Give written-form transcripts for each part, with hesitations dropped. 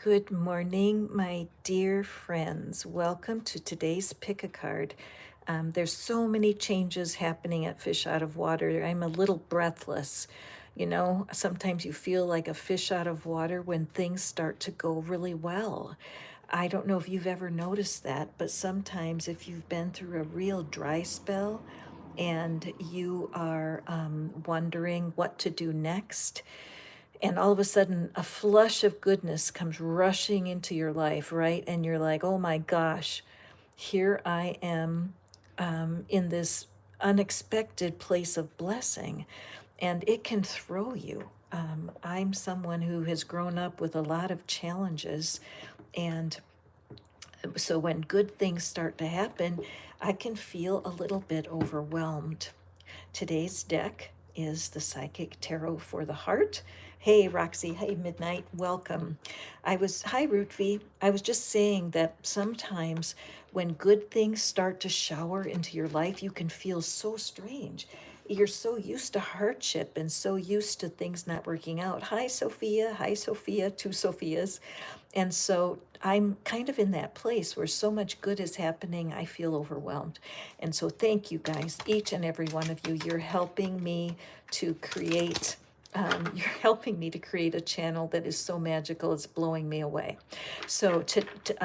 Good morning, my dear friends. Welcome to today's Pick a Card. There's so many changes happening at Fish Out of Water. I'm a little breathless. You know, sometimes you feel like a fish out of water when things start to go really well. I don't know if you've ever noticed that, but sometimes if you've been through a real dry spell and you are wondering what to do next, and all of a sudden a flush of goodness comes rushing into your life, right? And you're like, oh my gosh, here I am in this unexpected place of blessing, and it can throw you. I'm someone who has grown up with a lot of challenges, and so when good things start to happen, I can feel a little bit overwhelmed. Today's deck is the Psychic Tarot for the Heart. Hey, Roxy. Hey, Midnight. Welcome. Hi, Rootvi. I was just saying that sometimes when good things start to shower into your life, you can feel so strange. You're so used to hardship and so used to things not working out. Hi, Sophia. Hi, Sophia. Two Sophias. And so I'm kind of in that place where so much good is happening, I feel overwhelmed. And so thank you guys, each and every one of you. You're helping me to create, you're helping me to create a channel that is so magical, it's blowing me away. So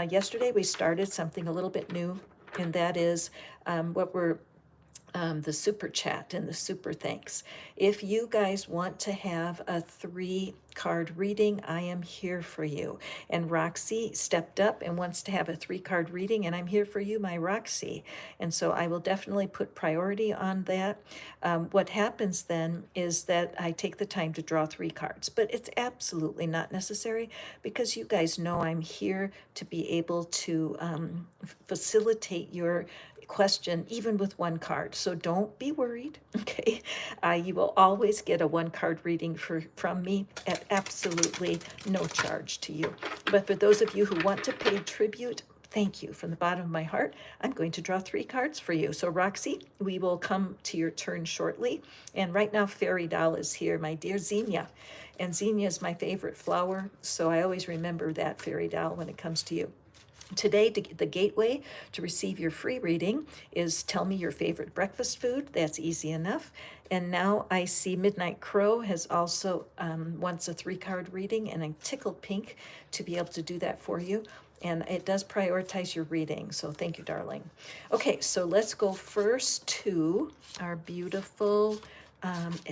yesterday we started something a little bit new, and that is what we're the super chat and the super thanks. If you guys want to have a 3-card reading, I am here for you. And Roxy stepped up and wants to have a 3-card reading, and I'm here for you, my Roxy. And so I will definitely put priority on that. What happens then is that I take the time to draw 3 cards, but it's absolutely not necessary because you guys know I'm here to be able to facilitate your question even with 1 card. So don't be worried, okay? You will always get a 1-card reading from me at absolutely no charge to you. But for those of you who want to pay tribute, thank you from the bottom of my heart. I'm going to draw 3 cards for you. So Roxy, we will come to your turn shortly. And right now, Fairy Doll is here, my dear Xenia. And Xenia is my favorite flower, so I always remember that, Fairy Doll, when it comes to you. Today, the gateway to receive your free reading is tell me your favorite breakfast food. That's easy enough. And now I see Midnight Crow has also wants a 3-card reading, and I'm tickled pink to be able to do that for you. And it does prioritize your reading, so thank you, darling. Okay, so let's go first to our beautiful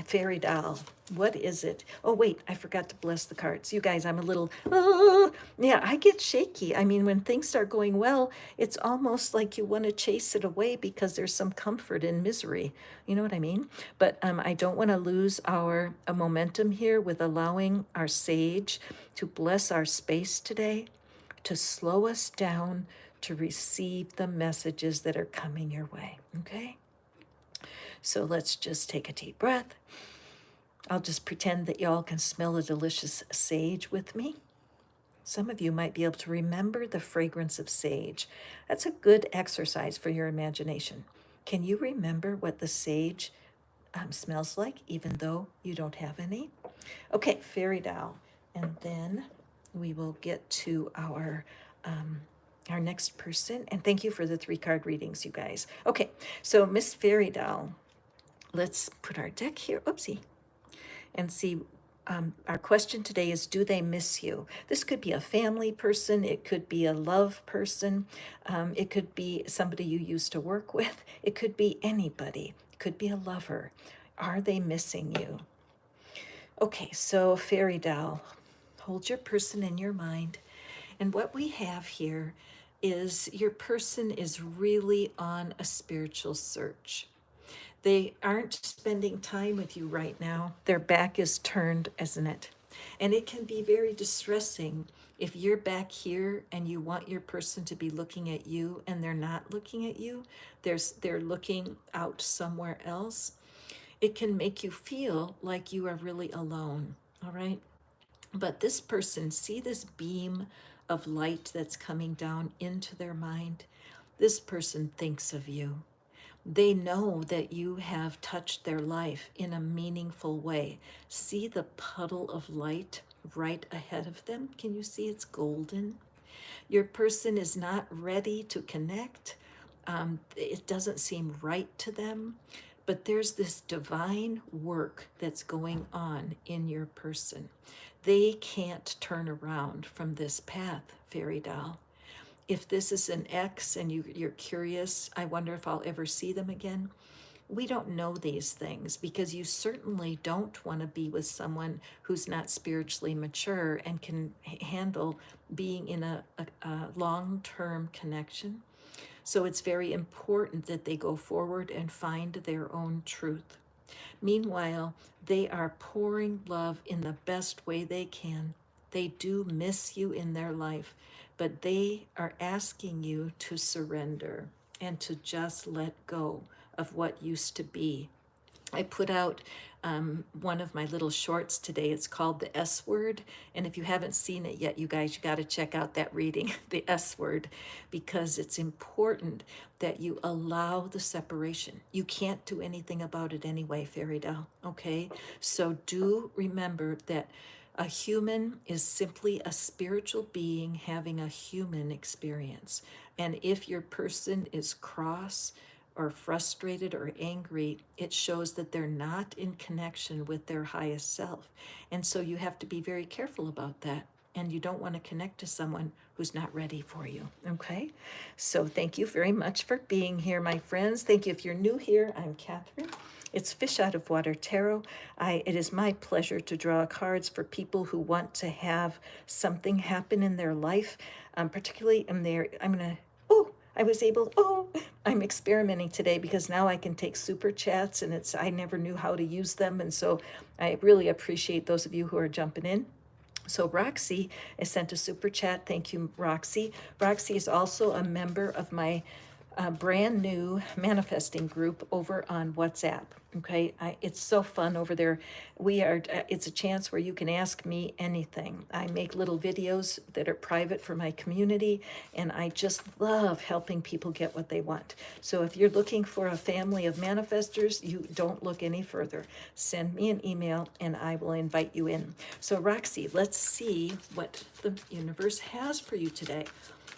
Fairy Doll. What is it? Oh, wait, I forgot to bless the cards. You guys, I'm a little, yeah, I get shaky. I mean, when things start going well, it's almost like you want to chase it away because there's some comfort in misery. You know what I mean? But I don't want to lose our momentum here with allowing our sage to bless our space today, to slow us down, to receive the messages that are coming your way, okay? So let's just take a deep breath. I'll just pretend that y'all can smell the delicious sage with me. Some of you might be able to remember the fragrance of sage. That's a good exercise for your imagination. Can you remember what the sage smells like, even though you don't have any? Okay, Fairy Doll. And then we will get to our next person. And thank you for the 3-card readings, you guys. Okay, so Miss Fairy Doll, let's put our deck here. Oopsie. And see, our question today is, do they miss you? This could be a family person. It could be a love person. It could be somebody you used to work with. It could be anybody. It could be a lover. Are they missing you? Okay, so Fairy Doll, hold your person in your mind. And what we have here is your person is really on a spiritual search. They aren't spending time with you right now. Their back is turned, isn't it? And it can be very distressing if you're back here and you want your person to be looking at you and they're not looking at you. They're looking out somewhere else. It can make you feel like you are really alone, all right? But this person, see this beam of light that's coming down into their mind? This person thinks of you. They know that you have touched their life in a meaningful way. See the puddle of light right ahead of them. Can you see it's golden? Your person is not ready to connect. It doesn't seem right to them, but there's this divine work that's going on in your person. They can't turn around from this path, fairy doll. If this is an ex and you're curious, I wonder if I'll ever see them again. We don't know these things because you certainly don't want to be with someone who's not spiritually mature and can handle being in a long-term connection. So it's very important that they go forward and find their own truth. Meanwhile, they are pouring love in the best way they can. They do miss you in their life, but they are asking you to surrender and to just let go of what used to be. I put out one of my little shorts today. It's called The S Word. And if you haven't seen it yet, you guys, you got to check out that reading, The S Word, because it's important that you allow the separation. You can't do anything about it anyway, fairy doll. Okay? So do remember that a human is simply a spiritual being having a human experience. And if your person is cross, or frustrated or angry, it shows that they're not in connection with their highest self. And so you have to be very careful about that. And you don't want to connect to someone who's not ready for you. Okay? So thank you very much for being here, my friends. Thank you. If you're new here, I'm Catherine. It's Fish Out of Water Tarot. It is my pleasure to draw cards for people who want to have something happen in their life, particularly in their, I'm experimenting today because now I can take super chats and I never knew how to use them. And so I really appreciate those of you who are jumping in. So Roxy has sent a super chat. Thank you, Roxy. Roxy is also a member of my brand new manifesting group over on WhatsApp. Okay, it's so fun over there. It's a chance where you can ask me anything. I make little videos that are private for my community, and I just love helping people get what they want. So if you're looking for a family of manifestors, you don't look any further. Send me an email and I will invite you in. So Roxy, let's see what the universe has for you today.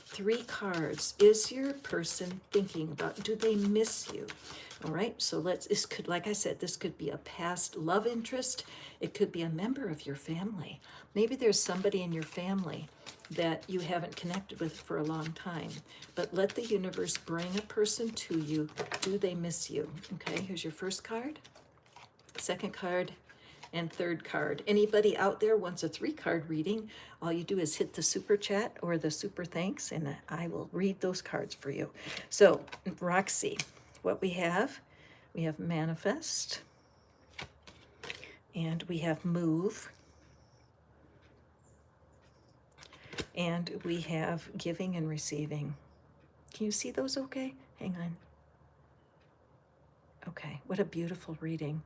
3 cards. Is your person thinking about, do they miss you? All right, so this could, like I said, this could be a past love interest. It could be a member of your family. Maybe there's somebody in your family that you haven't connected with for a long time. But let the universe bring a person to you. Do they miss you? Okay, here's your first card, second card, and third card. Anybody out there wants a 3-card reading, all you do is hit the super chat or the super thanks, and I will read those cards for you. So, Roxy, what we have manifest, and we have move, and we have giving and receiving. Can you see those okay? Hang on. Okay, what a beautiful reading.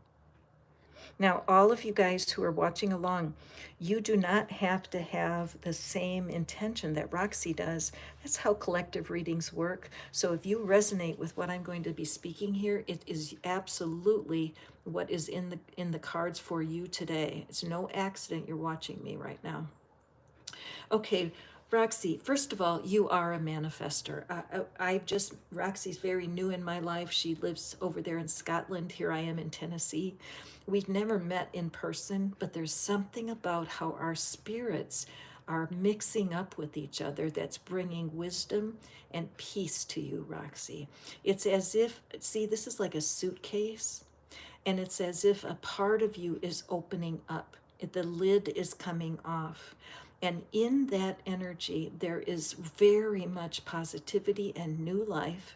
Now, all of you guys who are watching along, you do not have to have the same intention that Roxy does. That's how collective readings work. So if you resonate with what I'm going to be speaking here, it is absolutely what is in the cards for you today. It's no accident you're watching me right now. Okay, Roxy, first of all, you are a manifester. Roxy's very new in my life. She lives over there in Scotland. Here I am in Tennessee. We've never met in person, but there's something about how our spirits are mixing up with each other that's bringing wisdom and peace to you, Roxy. It's as if, see, this is like a suitcase, and it's as if a part of you is opening up. The lid is coming off. And in that energy, there is very much positivity and new life,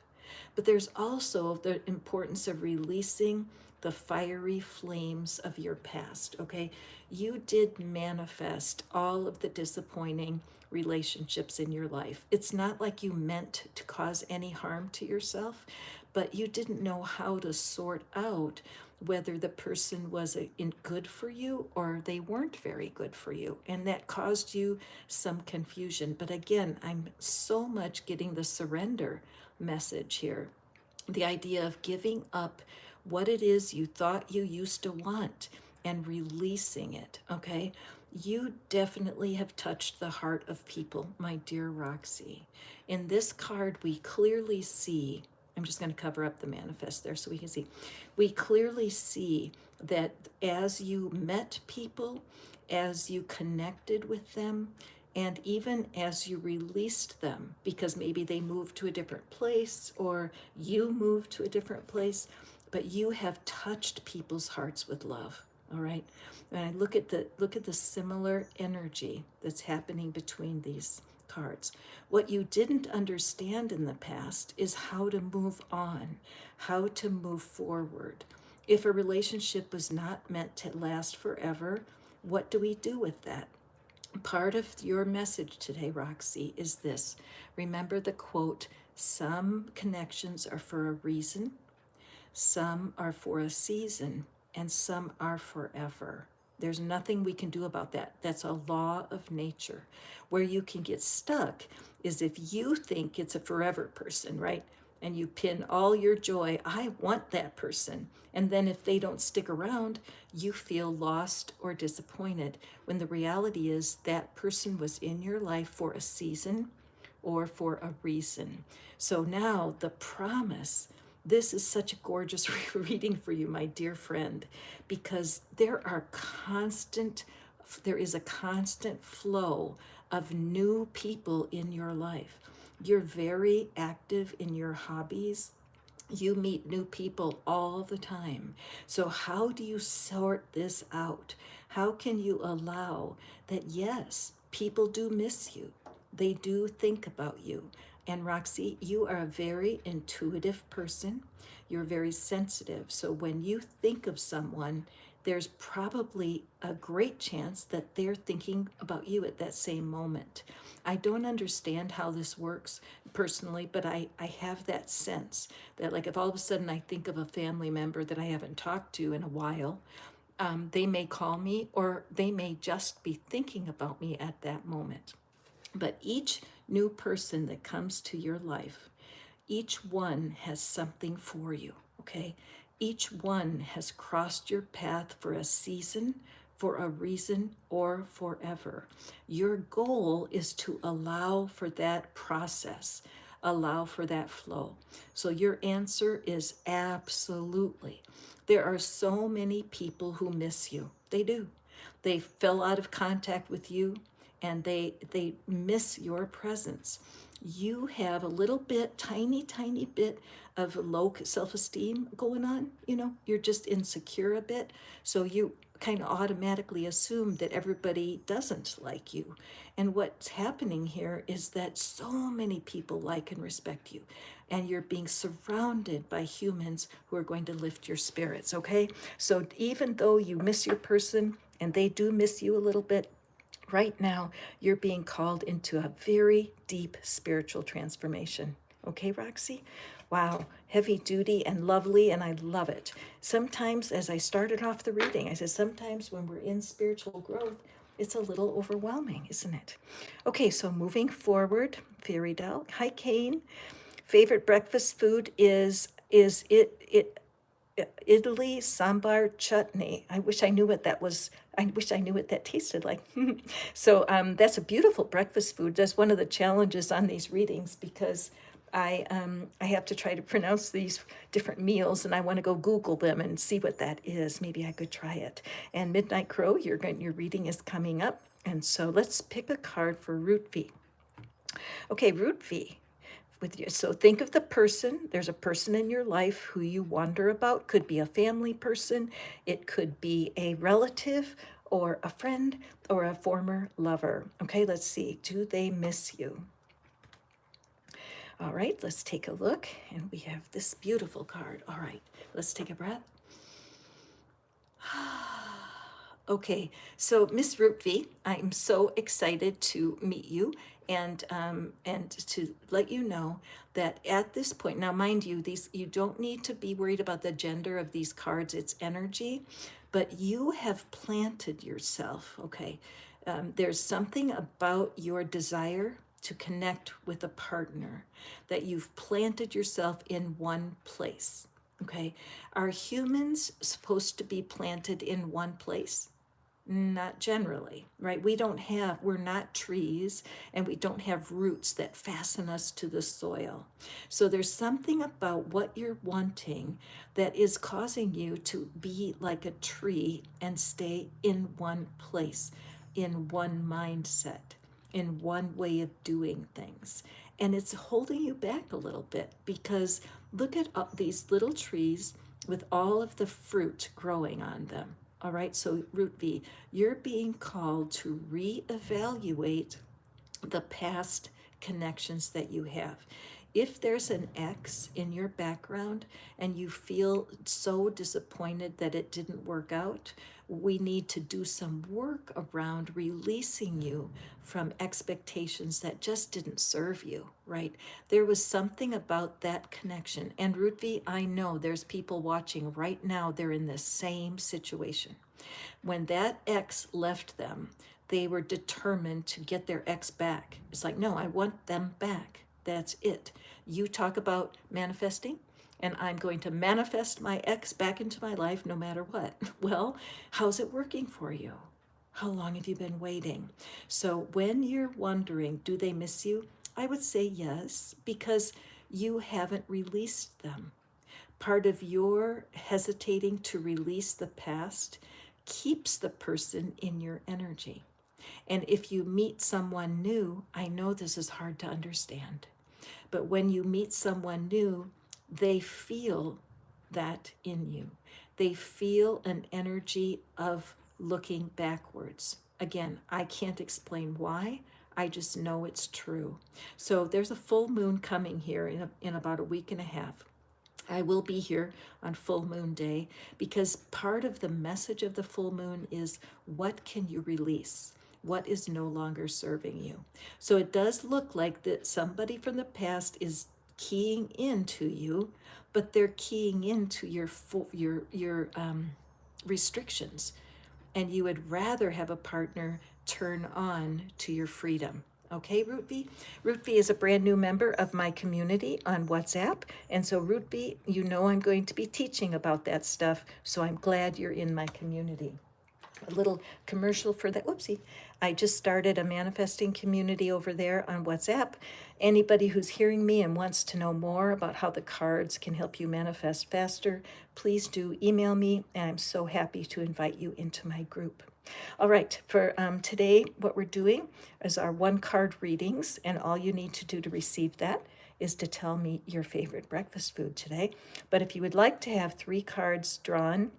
but there's also the importance of releasing the fiery flames of your past, okay? You did manifest all of the disappointing relationships in your life. It's not like you meant to cause any harm to yourself, but you didn't know how to sort out whether the person was good for you or they weren't very good for you. And that caused you some confusion. But again, I'm so much getting the surrender message here. The idea of giving up what it is you thought you used to want and releasing it, okay? You definitely have touched the heart of people, my dear Roxy. In this card, we clearly see, I'm just going to cover up the manifest there so we can see. We clearly see that as you met people, as you connected with them, and even as you released them, because maybe they moved to a different place or you moved to a different place, but you have touched people's hearts with love. All right. And I look at the similar energy that's happening between these cards. What you didn't understand in the past is how to move on, how to move forward. If a relationship was not meant to last forever, what do we do with that? Part of your message today, Roxy, is this. Remember the quote, some connections are for a reason, some are for a season, and some are forever. There's nothing we can do about that. That's a law of nature. Where you can get stuck is if you think it's a forever person, right? And you pin all your joy, I want that person. And then if they don't stick around, you feel lost or disappointed. When the reality is that person was in your life for a season or for a reason. So now the promise, this is such a gorgeous reading for you, my dear friend, because there is a constant flow of new people in your life. You're very active in your hobbies. You meet new people all the time. So how do you sort this out? How can you allow that, yes, people do miss you. They do think about you. And Roxy, you are a very intuitive person. You're very sensitive. So when you think of someone, there's probably a great chance that they're thinking about you at that same moment. I don't understand how this works personally, but I have that sense that, like, if all of a sudden I think of a family member that I haven't talked to in a while, they may call me or they may just be thinking about me at that moment. But each new person that comes to your life, each one has something for you, okay? Each one has crossed your path for a season, for a reason, or forever. Your goal is to allow for that process, allow for that flow. So your answer is absolutely. There are so many people who miss you. They do. They fell out of contact with you and they miss your presence. You have a little bit, tiny bit of low self-esteem going on. You're just insecure a bit. So you kind of automatically assume that everybody doesn't like you. And what's happening here is that so many people like and respect you. And you're being surrounded by humans who are going to lift your spirits, okay? So even though you miss your person and they do miss you a little bit, right now, you're being called into a very deep spiritual transformation. Okay, Roxy? Wow, heavy duty and lovely, and I love it. Sometimes, as I started off the reading, I said sometimes when we're in spiritual growth, it's a little overwhelming, isn't it? Okay, so moving forward, Fairy Dell. Hi, Kane. Favorite breakfast food is it idli sambar chutney. I wish I knew what that was. I wish I knew what that tasted like. So that's a beautiful breakfast food. That's one of the challenges on these readings because I have to try to pronounce these different meals and I want to go Google them and see what that is. Maybe I could try it. And Midnight Crow, your reading is coming up. And so let's pick a card for Root V. Okay, Root V. With you. So think of the person. There's a person in your life who you wonder about. Could be a family person. It could be a relative or a friend or a former lover. Okay, let's see. Do they miss you? All right, let's take a look. And we have this beautiful card. All right, let's take a breath. Okay, so Miss Root V, I'm so excited to meet you and to let you know that at this point, now mind you, you don't need to be worried about the gender of these cards, it's energy, but you have planted yourself, okay? There's something about your desire to connect with a partner that you've planted yourself in one place, okay? Are humans supposed to be planted in one place? Not generally, right? We're not trees, and we don't have roots that fasten us to the soil. So there's something about what you're wanting that is causing you to be like a tree and stay in one place, in one mindset, in one way of doing things. And it's holding you back a little bit because look at these little trees with all of the fruit growing on them. All right, so root V, you're being called to reevaluate the past connections that you have. If there's an X in your background and you feel so disappointed that it didn't work out, we need to do some work around releasing you from expectations that just didn't serve you, right? There was something about that connection. And Ruthvi, I know there's people watching right now, they're in the same situation. When that ex left them, they were determined to get their ex back. It's like, no, I want them back. That's it. You talk about manifesting, and I'm going to manifest my ex back into my life no matter what. Well, how's it working for you? How long have you been waiting? So when you're wondering, do they miss you? I would say yes, because you haven't released them. Part of your hesitating to release the past keeps the person in your energy. And if you meet someone new, I know this is hard to understand, but when you meet someone new, they feel that in you. They feel an energy of looking backwards. Again, I can't explain why. I just know it's true. So there's a full moon coming here in about a week and a half. I will be here on full moon day because part of the message of the full moon is what can you release? What is no longer serving you? So it does look like that somebody from the past is keying into you, but they're keying into your restrictions, and you would rather have a partner turn on to your freedom. Okay, Root V? Root V is a brand new member of my community on WhatsApp. And so, Root V, you know I'm going to be teaching about that stuff. So I'm glad you're in my community. A little commercial for that. Whoopsie. I just started a manifesting community over there on WhatsApp. Anybody who's hearing me and wants to know more about how the cards can help you manifest faster, please do email me, and I'm so happy to invite you into my group. All right, for today, what we're doing is our one card readings, and all you need to do to receive that is to tell me your favorite breakfast food today. But if you would like to have 3 cards drawn,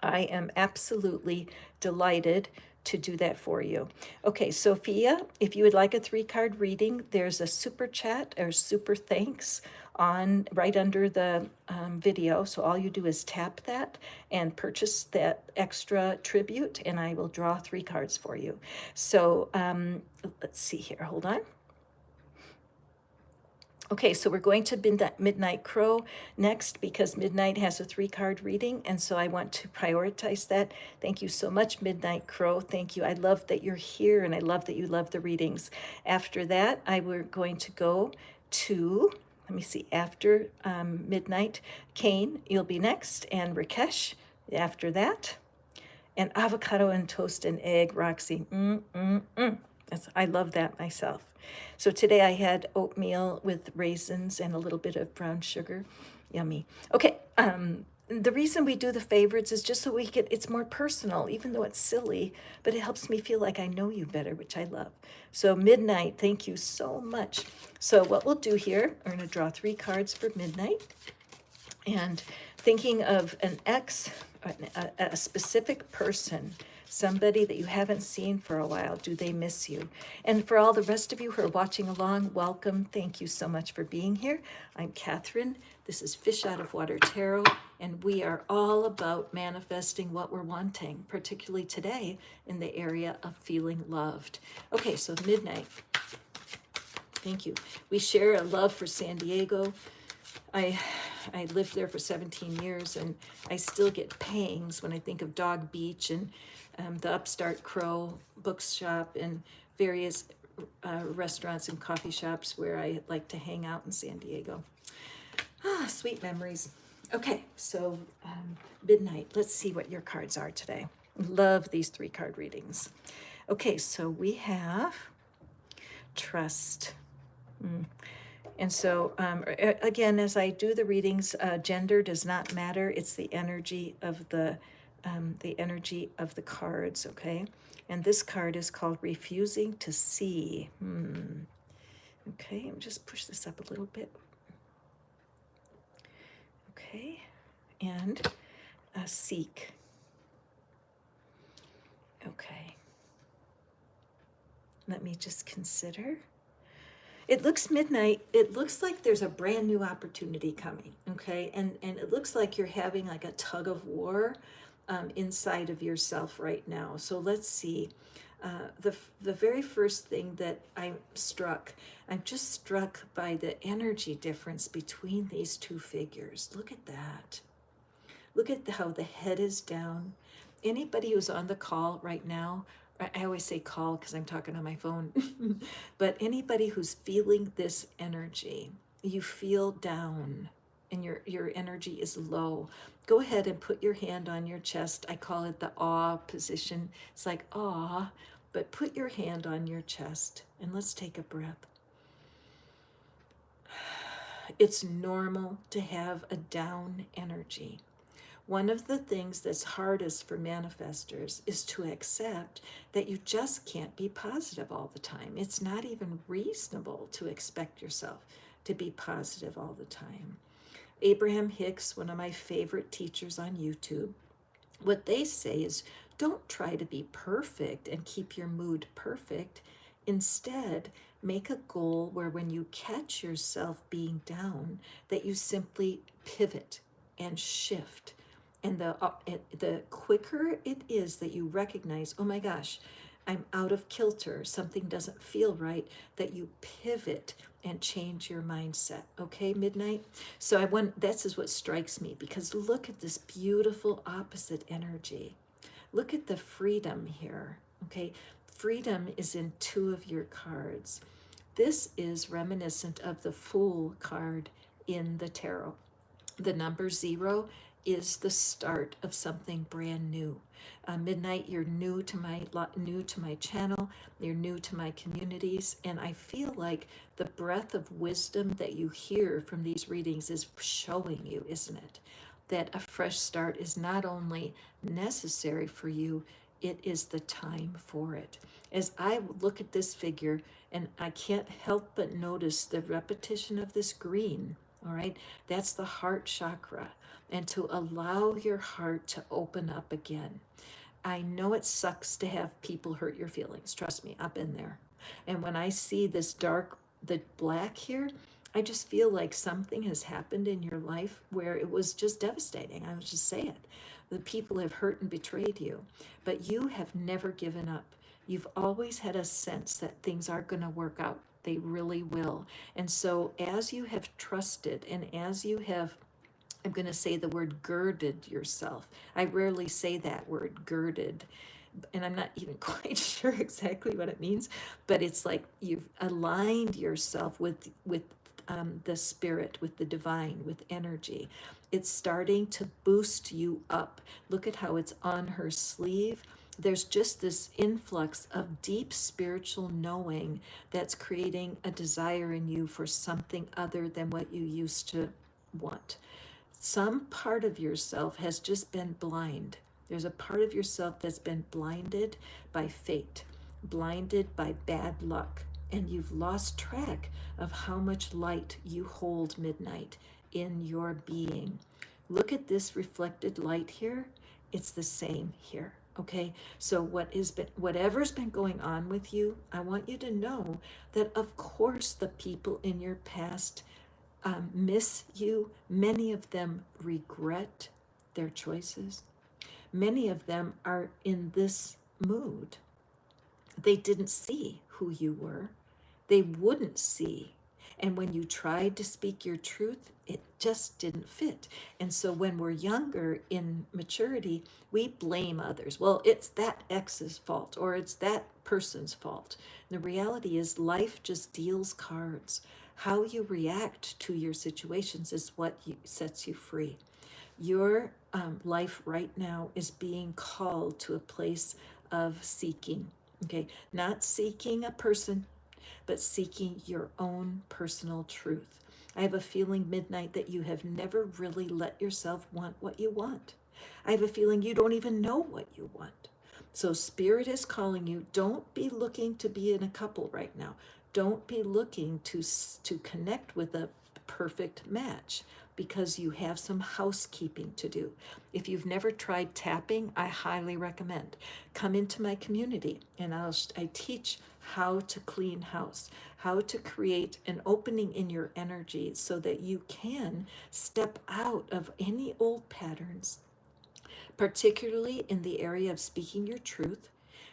I am absolutely delighted to do that for you. Okay, Sophia, if you would like a 3-card reading, there's a super chat or super thanks on right under the video. So all you do is tap that and purchase that extra tribute, and I will draw 3 cards for you. So let's see here. Hold on. Okay, so we're going to Midnight Crow next because Midnight has a 3-card reading, and so I want to prioritize that. Thank you so much, Midnight Crow. Thank you. I love that you're here, and I love that you love the readings. After that, we're going to go to, let me see, after Midnight, Kane, you'll be next, and Rakesh after that, and avocado and toast and egg, Roxy. I love that myself. So today I had oatmeal with raisins and a little bit of brown sugar. Yummy. Okay, the reason we do the favorites is just so it's more personal, even though it's silly, but it helps me feel like I know you better, which I love. So Midnight, thank you so much. So what we'll do here, we're going to draw 3 cards for Midnight. And thinking of an ex, a specific person, somebody that you haven't seen for a while, do they miss you? And for all the rest of you who are watching along, welcome. Thank you so much for being here. I'm Catherine. This is Fish Out of Water Tarot, and we are all about manifesting what we're wanting, particularly today in the area of feeling loved. Okay, so Midnight. Thank you. We share a love for San Diego. I lived there for 17 years, and I still get pangs when I think of Dog Beach and the Upstart Crow bookshop and various restaurants and coffee shops where I like to hang out in San Diego. Sweet memories. Okay, so Midnight, let's see what your cards are today. Love these 3 card readings. Okay, so we have trust. And so, again, as I do the readings, gender does not matter. It's the energy of the cards. Okay, and this card is called refusing to see. Okay, let me just push this up a little bit. Okay, and seek. Okay, let me just consider. It looks midnight. It looks like there's a brand new opportunity coming, okay? And it looks like you're having like a tug of war inside of yourself right now. So let's see. The very first thing that I'm just struck by the energy difference between these 2 figures. Look at that. Look at how the head is down. Anybody who's on the call right now, I always say call because I'm talking on my phone, but anybody who's feeling this energy, you feel down and your energy is low, go ahead and put your hand on your chest. I call it the awe position. It's like awe, but put your hand on your chest and let's take a breath. It's normal to have a down energy. One of the things that's hardest for manifestors is to accept that you just can't be positive all the time. It's not even reasonable to expect yourself to be positive all the time. Abraham Hicks, one of my favorite teachers on YouTube, what they say is don't try to be perfect and keep your mood perfect. Instead, make a goal where when you catch yourself being down, that you simply pivot and shift. And the quicker it is that you recognize, oh my gosh, I'm out of kilter, something doesn't feel right, that you pivot and change your mindset. Okay, midnight? So this is what strikes me, because look at this beautiful opposite energy. Look at the freedom here. Okay, freedom is in 2 of your cards. This is reminiscent of the Fool card in the tarot. The number 0 is the start of something brand new. Midnight, you're new to my channel, you're new to my communities, and I feel like the breath of wisdom that you hear from these readings is showing you, isn't it? That a fresh start is not only necessary for you, it is the time for it. As I look at this figure, and I can't help but notice the repetition of this green, all right, that's the heart chakra, and to allow your heart to open up again. I know it sucks to have people hurt your feelings. Trust me, I've been there. And when I see this the black here, I just feel like something has happened in your life where it was just devastating. I was just say it. The people have hurt and betrayed you, but you have never given up. You've always had a sense that things are going to work out. They really will. And so as you have trusted and as you have, I'm going to say the word girded yourself. I rarely say that word girded, and I'm not even quite sure exactly what it means, but it's like you've aligned yourself with the spirit, with the divine, with energy. It's starting to boost you up. Look at how it's on her sleeve. There's just this influx of deep spiritual knowing that's creating a desire in you for something other than what you used to want. Some part of yourself has just been blind. There's a part of yourself that's been blinded by fate, blinded by bad luck, and you've lost track of how much light you hold, midnight, in your being. Look at this reflected light here. It's the same here. Okay, so whatever's been going on with you, I want you to know that of course the people in your past miss you. Many of them regret their choices. Many of them are in this mood. They didn't see who you were. They wouldn't see. And when you tried to speak your truth, it just didn't fit. And so when we're younger in maturity, we blame others. Well, it's that ex's fault or it's that person's fault. The reality is life just deals cards. How you react to your situations is what sets you free. Your life right now is being called to a place of seeking. Okay, not seeking a person, but seeking your own personal truth. I have a feeling, Midnight, that you have never really let yourself want what you want. I have a feeling you don't even know what you want. So, Spirit is calling you. Don't be looking to be in a couple right now. Don't be looking to connect with a perfect match because you have some housekeeping to do. If you've never tried tapping, I highly recommend. Come into my community and I teach how to clean house, how to create an opening in your energy so that you can step out of any old patterns, particularly in the area of speaking your truth,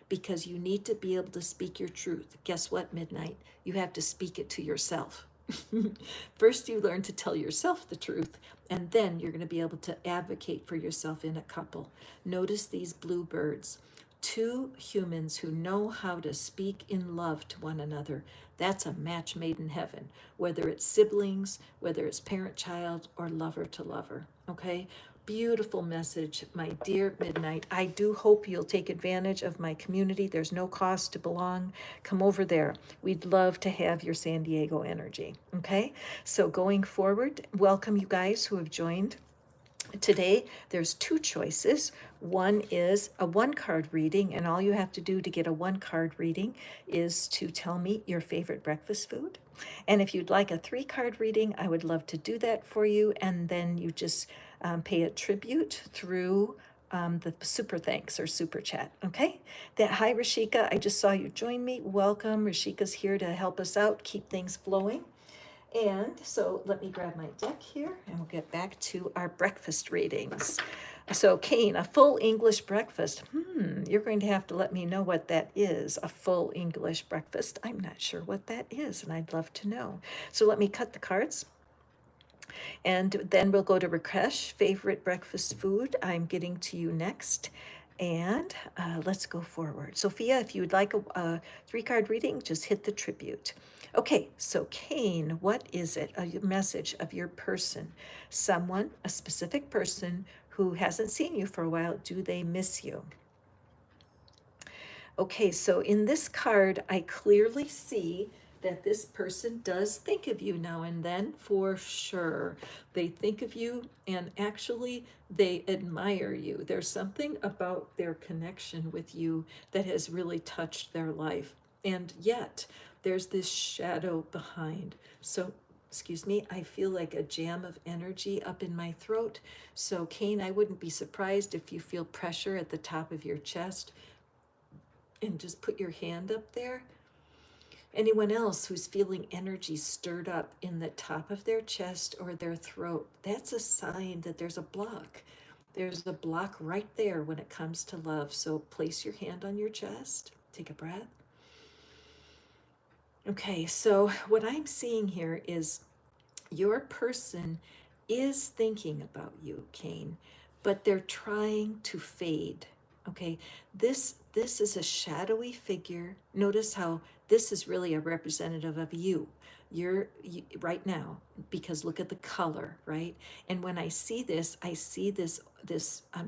because you need to be able to speak your truth. Guess what, Midnight? You have to speak it to yourself. First, you learn to tell yourself the truth, and then you're going to be able to advocate for yourself in a couple. Notice these blue birds. Two humans who know how to speak in love to one another. That's a match made in heaven, whether it's siblings, whether it's parent child, or lover to lover. Okay? Beautiful message, my dear Midnight. I do hope you'll take advantage of my community. There's no cost to belong. Come over there. We'd love to have your San Diego energy. Okay? So going forward, welcome you guys who have joined. Today, there's two choices. One is a one card reading, and all you have to do to get a one card reading is to tell me your favorite breakfast food. And if you'd like a three card reading, I would love to do that for you. And then you just pay a tribute through the super thanks or super chat. Okay? Hi, Rashika. I just saw you join me. Welcome. Rashika's here to help us out, keep things flowing. And so let me grab my deck here and we'll get back to our breakfast readings. So Kane, a full English breakfast. You're going to have to let me know what that is, a full English breakfast. I'm not sure what that is, and I'd love to know. So let me cut the cards. And then we'll go to Rakesh, favorite breakfast food. I'm getting to you next. And let's go forward. Sophia, if you would like a three card reading, just hit the tribute. Okay, so Kane, what is it? A message of your person. Someone, a specific person who hasn't seen you for a while, do they miss you? Okay, so in this card, I clearly see that this person does think of you now and then, for sure. They think of you and actually they admire you. There's something about their connection with you that has really touched their life. And yet, there's this shadow behind. So, excuse me, I feel like a jam of energy up in my throat. So, Kane, I wouldn't be surprised if you feel pressure at the top of your chest. And just put your hand up there. Anyone else who's feeling energy stirred up in the top of their chest or their throat, that's a sign that there's a block. There's a block right there when it comes to love. So place your hand on your chest. Take a breath. Okay, so what I'm seeing here is your person is thinking about you, Kane, but they're trying to fade. Okay, this is a shadowy figure. Notice how this is really a representative of you. You're right now, because look at the color, right? And when I see this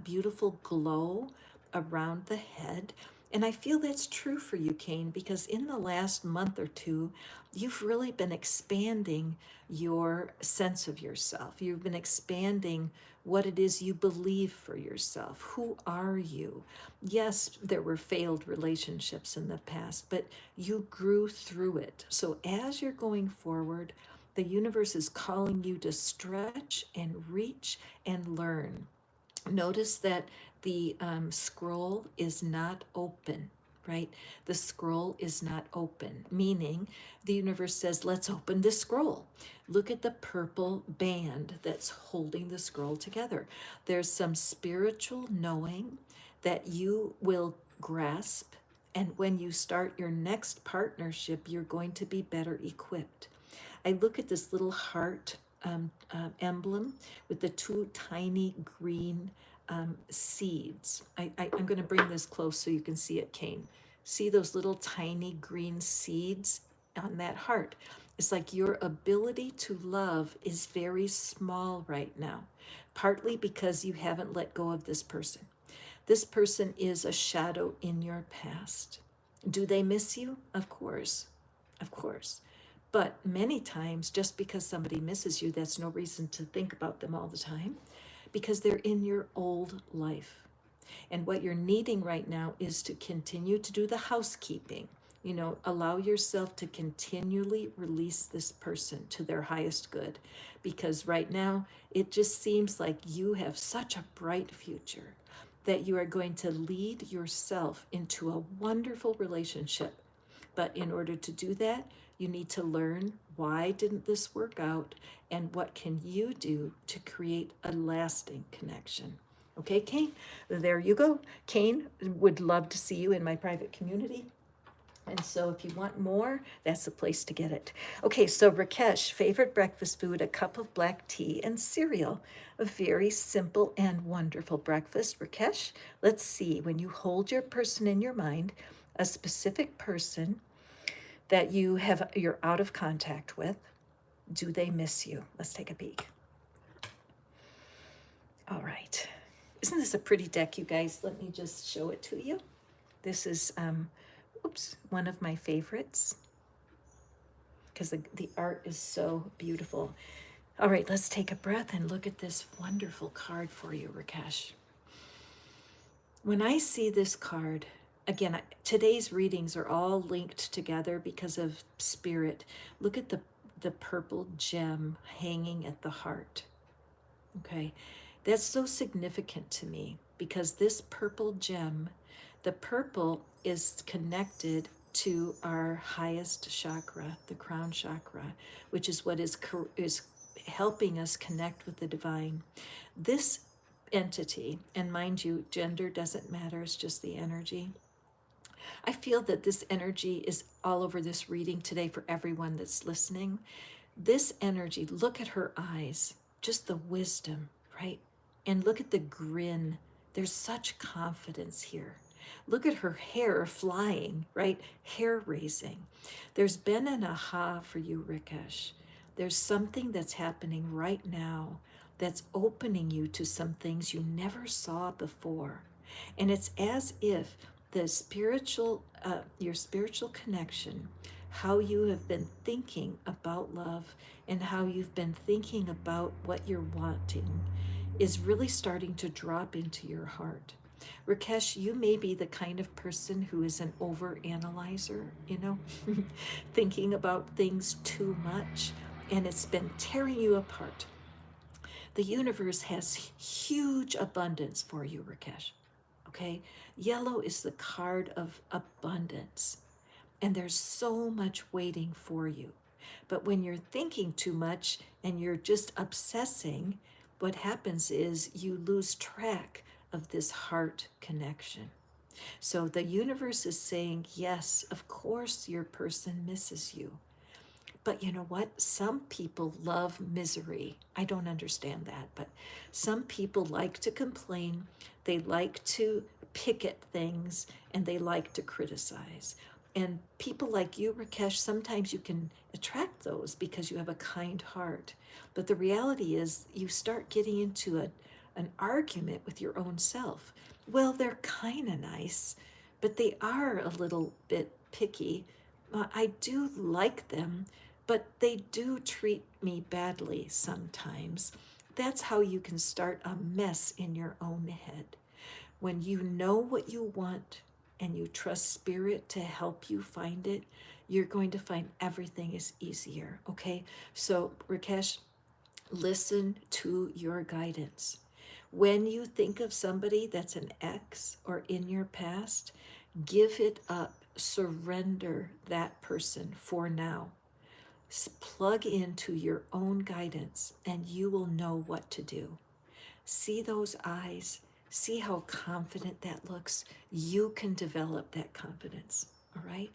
beautiful glow around the head. And I feel that's true for you, Kane, because in the last month or two, you've really been expanding your sense of yourself. You've been expanding what it is you believe for yourself. Who are you? Yes, there were failed relationships in the past, but you grew through it. So as you're going forward, the universe is calling you to stretch and reach and learn. Notice that the scroll is not open, right? The scroll is not open, meaning the universe says, let's open the scroll. Look at the purple band that's holding the scroll together. There's some spiritual knowing that you will grasp, and when you start your next partnership, you're going to be better equipped. I look at this little heart emblem with the two tiny green seeds. I'm going to bring this close so you can see it, Kane. See those little tiny green seeds on that heart. It's like your ability to love is very small right now, partly because you haven't let go of this person. This person is a shadow in your past. Do they miss you? Of course. Of course. But many times, just because somebody misses you, that's no reason to think about them all the time, because they're in your old life. And what you're needing right now is to continue to do the housekeeping. Allow yourself to continually release this person to their highest good. Because right now, it just seems like you have such a bright future that you are going to lead yourself into a wonderful relationship. But in order to do that, you need to learn why didn't this work out and what can you do to create a lasting connection. Okay, Kane, there you go. Kane would love to see you in my private community. And so if you want more, that's the place to get it. Okay, so Rakesh, favorite breakfast food, a cup of black tea and cereal. A very simple and wonderful breakfast. Rakesh, let's see, when you hold your person in your mind, a specific person that you're out of contact with, do they miss you? Let's take a peek. All right. Isn't this a pretty deck, you guys? Let me just show it to you. This is, one of my favorites because the art is so beautiful. All right, let's take a breath and look at this wonderful card for you, Rakesh. When I see this card, again, today's readings are all linked together because of spirit. Look at the purple gem hanging at the heart. Okay, that's so significant to me because this purple gem, the purple is connected to our highest chakra, the crown chakra, which is what is helping us connect with the divine. This entity, and mind you, gender doesn't matter, it's just the energy. I feel that this energy is all over this reading today for everyone that's listening. This energy, look at her eyes, just the wisdom, right? And look at the grin. There's such confidence here. Look at her hair flying, right? Hair raising. There's been an aha for you, Rakesh. There's something that's happening right now that's opening you to some things you never saw before. And it's as if the your spiritual connection, how you have been thinking about love and how you've been thinking about what you're wanting is really starting to drop into your heart. Rakesh, you may be the kind of person who is an overanalyzer, thinking about things too much, and it's been tearing you apart. The universe has huge abundance for you, Rakesh. Okay? Yellow is the card of abundance, and there's so much waiting for you. But when you're thinking too much and you're just obsessing, what happens is you lose track of this heart connection. So the universe is saying, yes, of course your person misses you. But you know what? Some people love misery. I don't understand that, but some people like to complain. They like to pick at things and they like to criticize. And people like you, Rakesh, sometimes you can attract those because you have a kind heart. But the reality is you start getting into an argument with your own self. Well, they're kind of nice, but they are a little bit picky. I do like them, but they do treat me badly sometimes. That's how you can start a mess in your own head. When you know what you want and you trust spirit to help you find it, you're going to find everything is easier, okay? So, Rakesh, listen to your guidance. When you think of somebody that's an ex or in your past, give it up. Surrender that person for now. Plug into your own guidance and you will know what to do. See those eyes. See how confident that looks. You can develop that confidence. All right?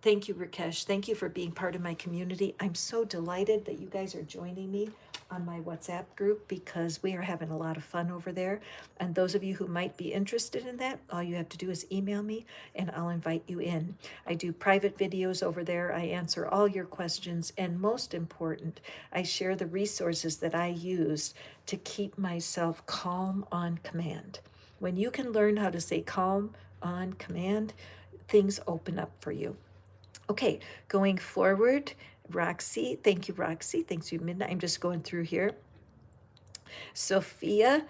Thank you, Rakesh. Thank you for being part of my community. I'm so delighted that you guys are joining me. on my WhatsApp group because we are having a lot of fun over there. And those of you who might be interested in that, all you have to do is email me and I'll invite you in. I do private videos over there. I answer all your questions. And most important, I share the resources that I use to keep myself calm on command. When you can learn how to say calm on command, things open up for you. Okay, going forward, Roxy, thank you, Roxy. Thanks you, Midnight. I'm just going through here. Sophia,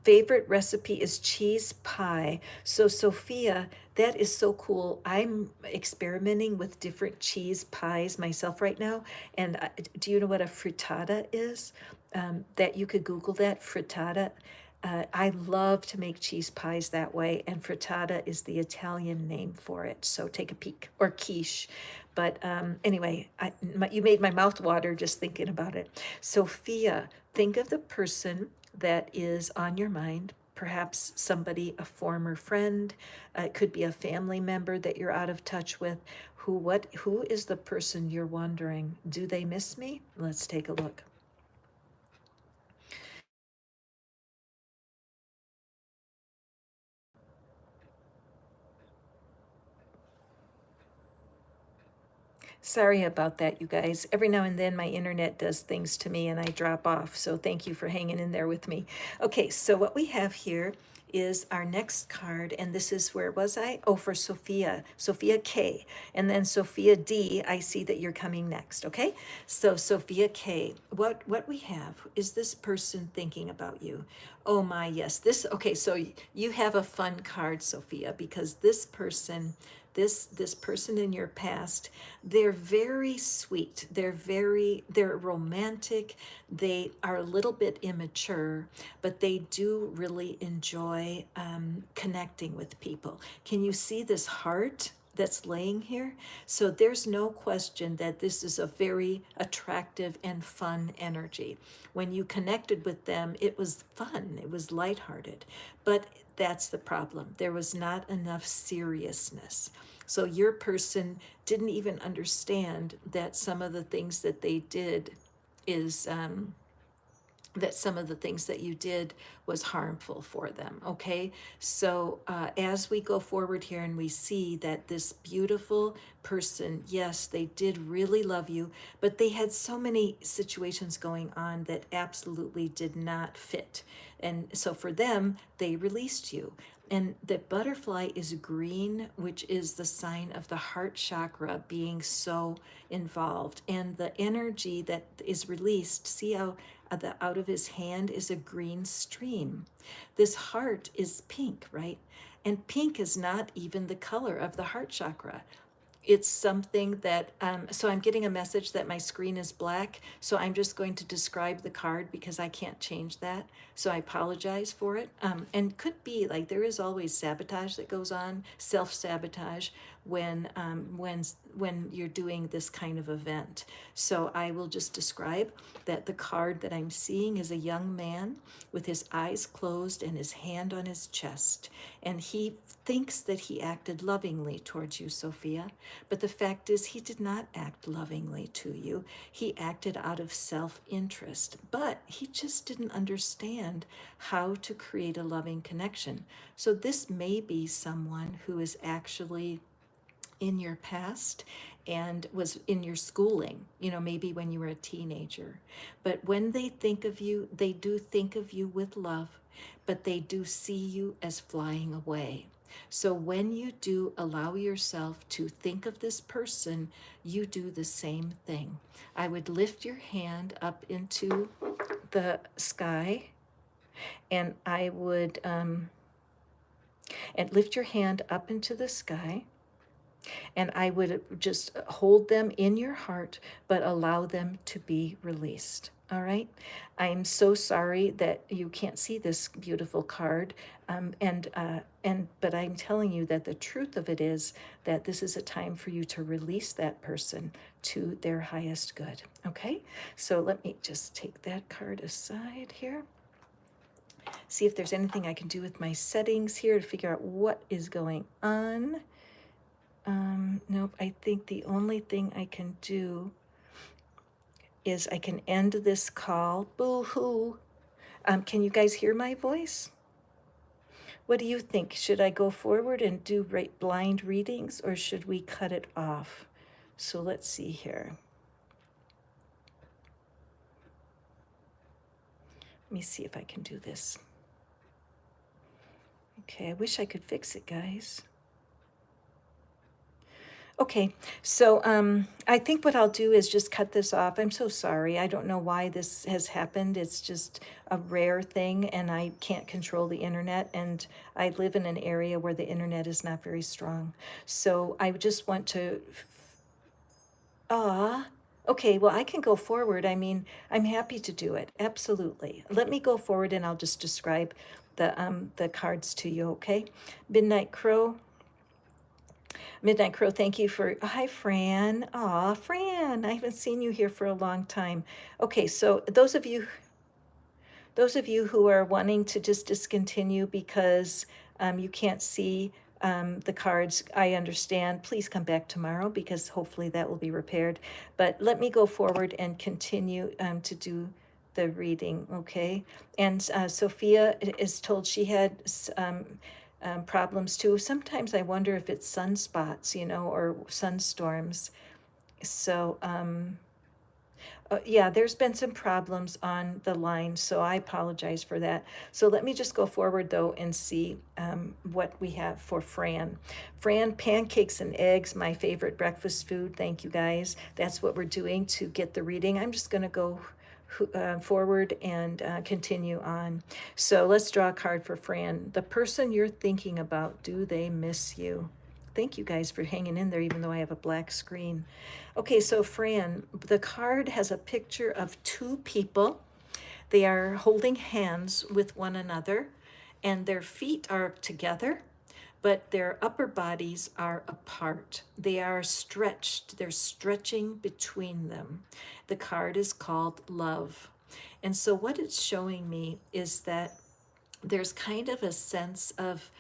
favorite recipe is cheese pie. So, Sophia, that is so cool. I'm experimenting with different cheese pies myself right now. And do you know what a frittata is? That you could Google that, frittata. I love to make cheese pies that way, and frittata is the Italian name for it. So take a peek, or quiche. But anyway, you made my mouth water just thinking about it. Sophia, think of the person that is on your mind, perhaps somebody, a former friend, it could be a family member that you're out of touch with. Who is the person you're wondering, do they miss me? Let's take a look. Sorry about that, you guys. Every now and then my internet does things to me and I drop off. So thank you for hanging in there with me. Okay, so what we have here is our next card, and this is, where was I? Oh, for Sophia, Sophia K. And then Sophia D, I see that you're coming next, okay? So Sophia K, what we have is this person thinking about you. Oh my, yes, this, okay, so you have a fun card, Sophia, because this person in your past, they're very sweet, they're romantic, they are a little bit immature, but they do really enjoy connecting with people. Can you see this heart that's laying here? So there's no question that this is a very attractive and fun energy. When you connected with them, it was fun, it was lighthearted, but that's the problem. There was not enough seriousness. So your person didn't even understand that some of the things that they did is that some of the things that you did was harmful for them. Okay, so as we go forward here and we see that this beautiful person, yes, they did really love you, but they had so many situations going on that absolutely did not fit, and so for them they released you. And the butterfly is green, which is the sign of the heart chakra being so involved. And the energy that is released, see how out of his hand is a green stream. This heart is pink, right? And pink is not even the color of the heart chakra. It's something that, so I'm getting a message that my screen is black. So I'm just going to describe the card because I can't change that. So I apologize for it. And could be like there is always sabotage that goes on, self-sabotage when you're doing this kind of event. So I will just describe that the card that I'm seeing is a young man with his eyes closed and his hand on his chest. And he thinks that he acted lovingly towards you, Sophia. But the fact is, he did not act lovingly to you. He acted out of self-interest, but he just didn't understand how to create a loving connection. So this may be someone who is actually in your past and was in your schooling, maybe when you were a teenager. But when they think of you, they do think of you with love, but they do see you as flying away. So when you do allow yourself to think of this person, you do the same thing. I would lift your hand up into the sky, and I would and lift your hand up into the sky, and I would just hold them in your heart, but allow them to be released. All right. I'm so sorry that you can't see this beautiful card, but I'm telling you that the truth of it is that this is a time for you to release that person to their highest good. Okay. So let me just take that card aside here. See if there's anything I can do with my settings here to figure out what is going on. Nope, I think the only thing I can do is I can end this call. Boo-hoo. Can you guys hear my voice? What do you think? Should I go forward and do blind readings, or should we cut it off? So let's see here. Let me see if I can do this. Okay, I wish I could fix it, guys. Okay, so I think what I'll do is just cut this off. I'm so sorry. I don't know why this has happened. It's just a rare thing, and I can't control the internet, and I live in an area where the internet is not very strong. So I just want to, okay, well, I can go forward. I mean, I'm happy to do it. Absolutely. Let me go forward, and I'll just describe the cards to you, okay? Midnight Crow. Midnight Crow, thank you for, hi, Fran. Aw, Fran, I haven't seen you here for a long time. Okay, so those of you who are wanting to just discontinue because you can't see the cards, I understand. Please come back tomorrow because hopefully that will be repaired. But let me go forward and continue to do the reading, okay? And Sophia is told she had problems too. Sometimes I wonder if it's sunspots, or sunstorms. So, yeah, there's been some problems on the line, so I apologize for that. So let me just go forward though and see what we have for Fran. Fran, pancakes and eggs, my favorite breakfast food. Thank you guys. That's what we're doing to get the reading. I'm just going to go forward and continue on. So let's draw a card for Fran. The person you're thinking about, do they miss you? Thank you guys for hanging in there, even though I have a black screen. Okay, so Fran, the card has a picture of two people. They are holding hands with one another, and their feet are together, but their upper bodies are apart. They are stretched. They're stretching between them. The card is called Love. And so what it's showing me is that there's kind of a sense of,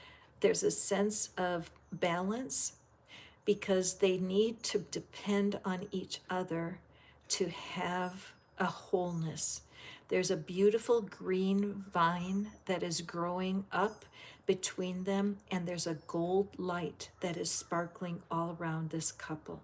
balance, because they need to depend on each other to have a wholeness. There's a beautiful green vine that is growing up between them, and there's a gold light that is sparkling all around this couple.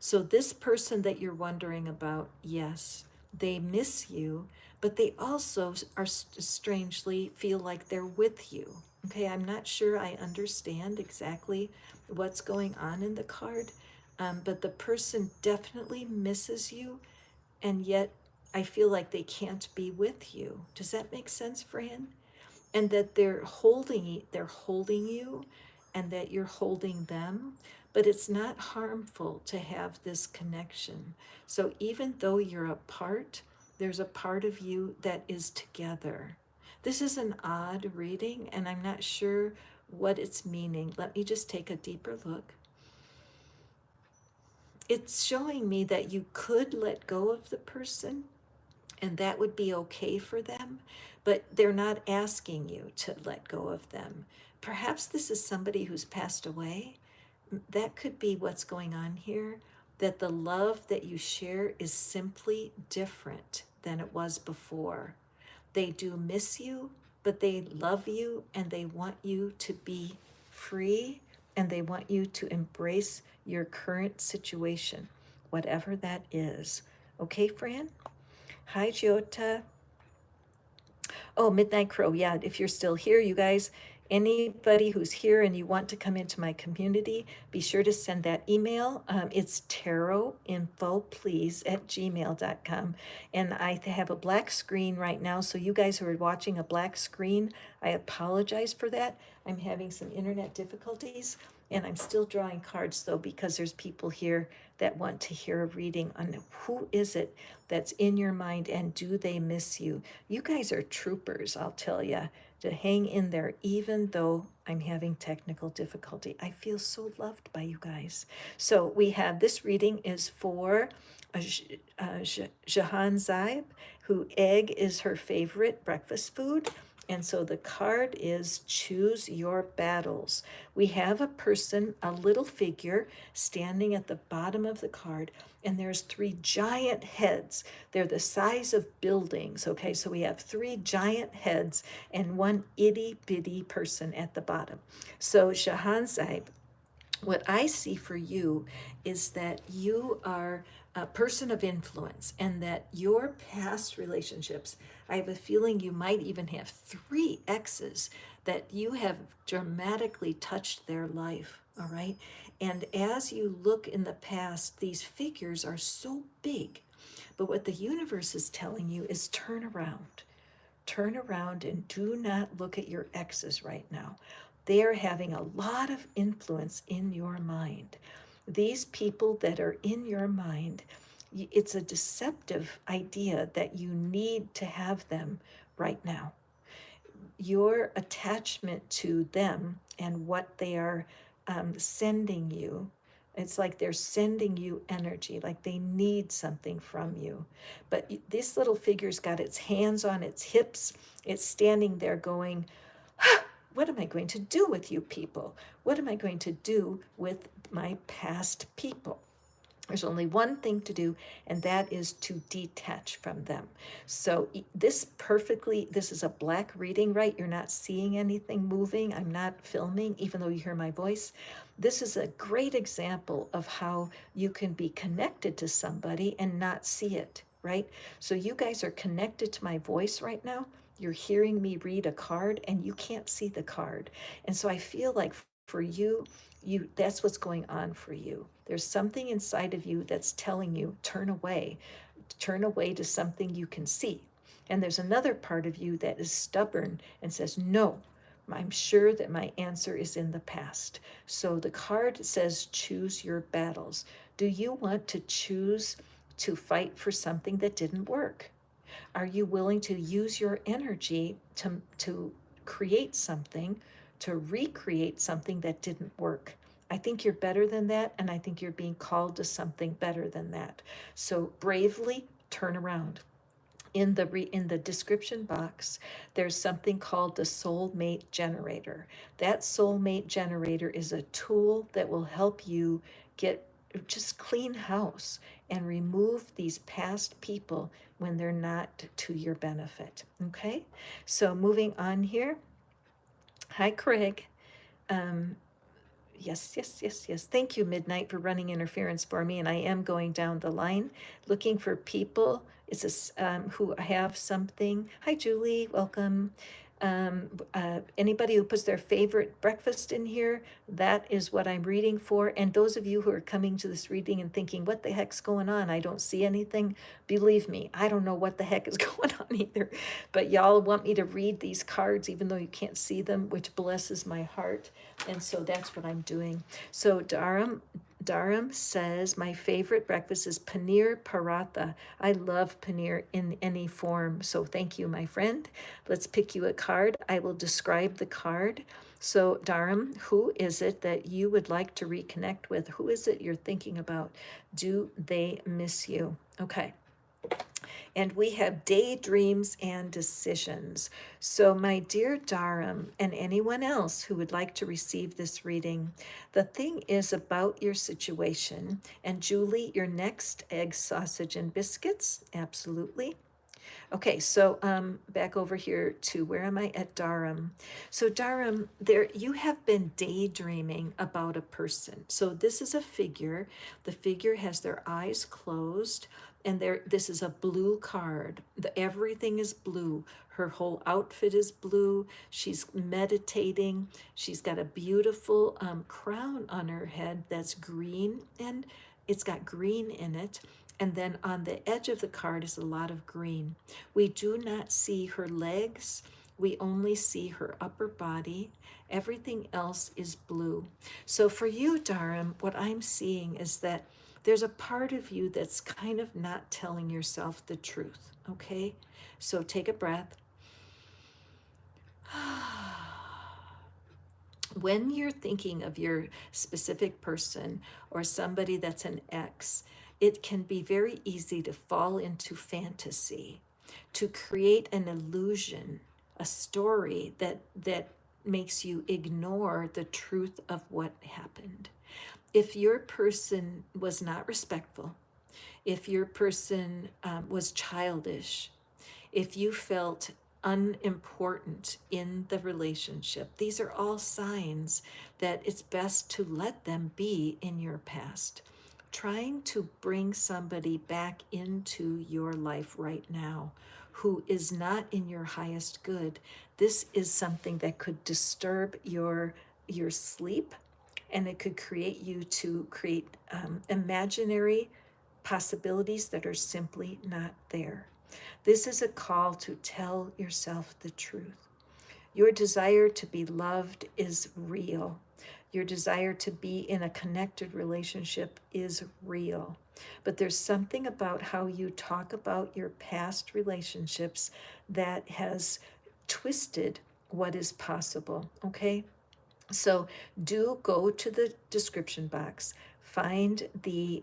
So this person that you're wondering about, yes, they miss you, but they also are strangely feel like they're with you. Okay, I'm not sure I understand exactly what's going on in the card, but the person definitely misses you, and yet I feel like they can't be with you. Does that make sense, Fran? And that they're holding you, and that you're holding them, but it's not harmful to have this connection. So even though you're apart, there's a part of you that is together. This is an odd reading, and I'm not sure what it's meaning. Let me just take a deeper look. It's showing me that you could let go of the person, and that would be okay for them, but they're not asking you to let go of them. Perhaps this is somebody who's passed away. That could be what's going on here, that the love that you share is simply different than it was before. They do miss you, but they love you, and they want you to be free, and they want you to embrace your current situation, whatever that is. Okay, Fran? Hi, Jota. Oh, Midnight Crow. Yeah, if you're still here, you guys, anybody who's here and you want to come into my community, be sure to send that email. It's tarotinfoplease@gmail.com. And I have a black screen right now. So you guys who are watching a black screen, I apologize for that. I'm having some internet difficulties. And I'm still drawing cards though, because there's people here that want to hear a reading on who is it that's in your mind, and do they miss you? You guys are troopers, I'll tell you, to hang in there even though I'm having technical difficulty. I feel so loved by you guys. So we have, this reading is for Jahan Zaib, who egg is her favorite breakfast food. And so the card is choose your battles. We have a person, a little figure, standing at the bottom of the card, and there's three giant heads. They're the size of buildings, okay? So we have three giant heads and one itty bitty person at the bottom. So Shahanzai, what I see for you is that you are a person of influence and that your past relationships, I have a feeling you might even have three exes that you have dramatically touched their life, all right? And as you look in the past, these figures are so big. But what the universe is telling you is turn around. Turn around and do not look at your exes right now. They are having a lot of influence in your mind. These people that are in your mind, it's a deceptive idea that you need to have them right now. Your attachment to them and what they are sending you, it's like they're sending you energy, like they need something from you. But this little figure's got its hands on its hips. It's standing there going, what am I going to do with you people? What am I going to do with my past people? There's only one thing to do, and that is to detach from them. So this is a black reading, right? You're not seeing anything moving. I'm not filming, even though you hear my voice. This is a great example of how you can be connected to somebody and not see it, right? So you guys are connected to my voice right now. You're hearing me read a card and you can't see the card. And so I feel like for you, that's what's going on for you. There's something inside of you that's telling you turn away to something you can see. And there's another part of you that is stubborn and says no. I'm sure that my answer is in the past. So the card says choose your battles. Do you want to choose to fight for something that didn't work? Are you willing to use your energy to create something, to recreate something that didn't work? I think you're better than that, and I think you're being called to something better than that. So bravely turn around. In the description box, there's something called the soulmate generator. That soulmate generator is a tool that will help you just clean house and remove these past people when they're not to your benefit. Okay, so moving on here. Hi, Craig. Um, yes. Thank you, Midnight, for running interference for me. And I am going down the line looking for people who have something. Hi, Julie. Welcome. Anybody who puts their favorite breakfast in here, that is what I'm reading for. And those of you who are coming to this reading and thinking, what the heck's going on? I don't see anything. Believe me, I don't know what the heck is going on either. But y'all want me to read these cards even though you can't see them, which blesses my heart. And so that's what I'm doing. So Darham says, my favorite breakfast is paneer paratha. I love paneer in any form. So thank you, my friend. Let's pick you a card. I will describe the card. So Darham, who is it that you would like to reconnect with? Who is it you're thinking about? Do they miss you? Okay. And we have daydreams and decisions. So, my dear Darham, and anyone else who would like to receive this reading, the thing is about your situation. And Julie, your next egg, sausage, and biscuits, absolutely. Okay, so back over here to where am I at Darham? So Darham, there you have been daydreaming about a person. So this is a figure. The figure has their eyes closed, and this is a blue card. Everything is blue. Her whole outfit is blue. She's meditating. She's got a beautiful crown on her head that's green, and it's got green in it. And then on the edge of the card is a lot of green. We do not see her legs. We only see her upper body. Everything else is blue. So for you, Darham, what I'm seeing is that there's a part of you that's kind of not telling yourself the truth, okay? So take a breath. When you're thinking of your specific person or somebody that's an ex, it can be very easy to fall into fantasy, to create an illusion a story that makes you ignore the truth of what happened. If your person was not respectful, if your person was childish, if you felt unimportant in the relationship, these are all signs that it's best to let them be in your past. Trying to bring somebody back into your life right now who is not in your highest good, this is something that could disturb your sleep, and it could create you to create imaginary possibilities that are simply not there. This is a call to tell yourself the truth. Your desire to be loved is real. Your desire to be in a connected relationship is real. But there's something about how you talk about your past relationships that has twisted what is possible, okay? So do go to the description box, find the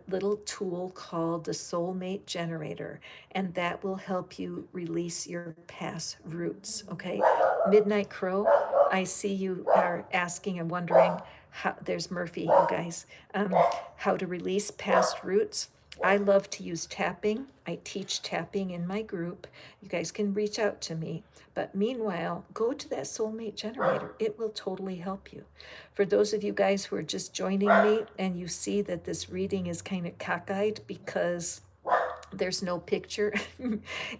little tool called the soulmate generator, and that will help you release your past roots. Okay, Midnight Crow, I see you are asking and wondering how. There's Murphy, you guys, how to release past roots. I love to use tapping. I teach tapping in my group. You guys can reach out to me. But meanwhile, go to that soulmate generator. It will totally help you. For those of you guys who are just joining me and you see that this reading is kind of cockeyed because there's no picture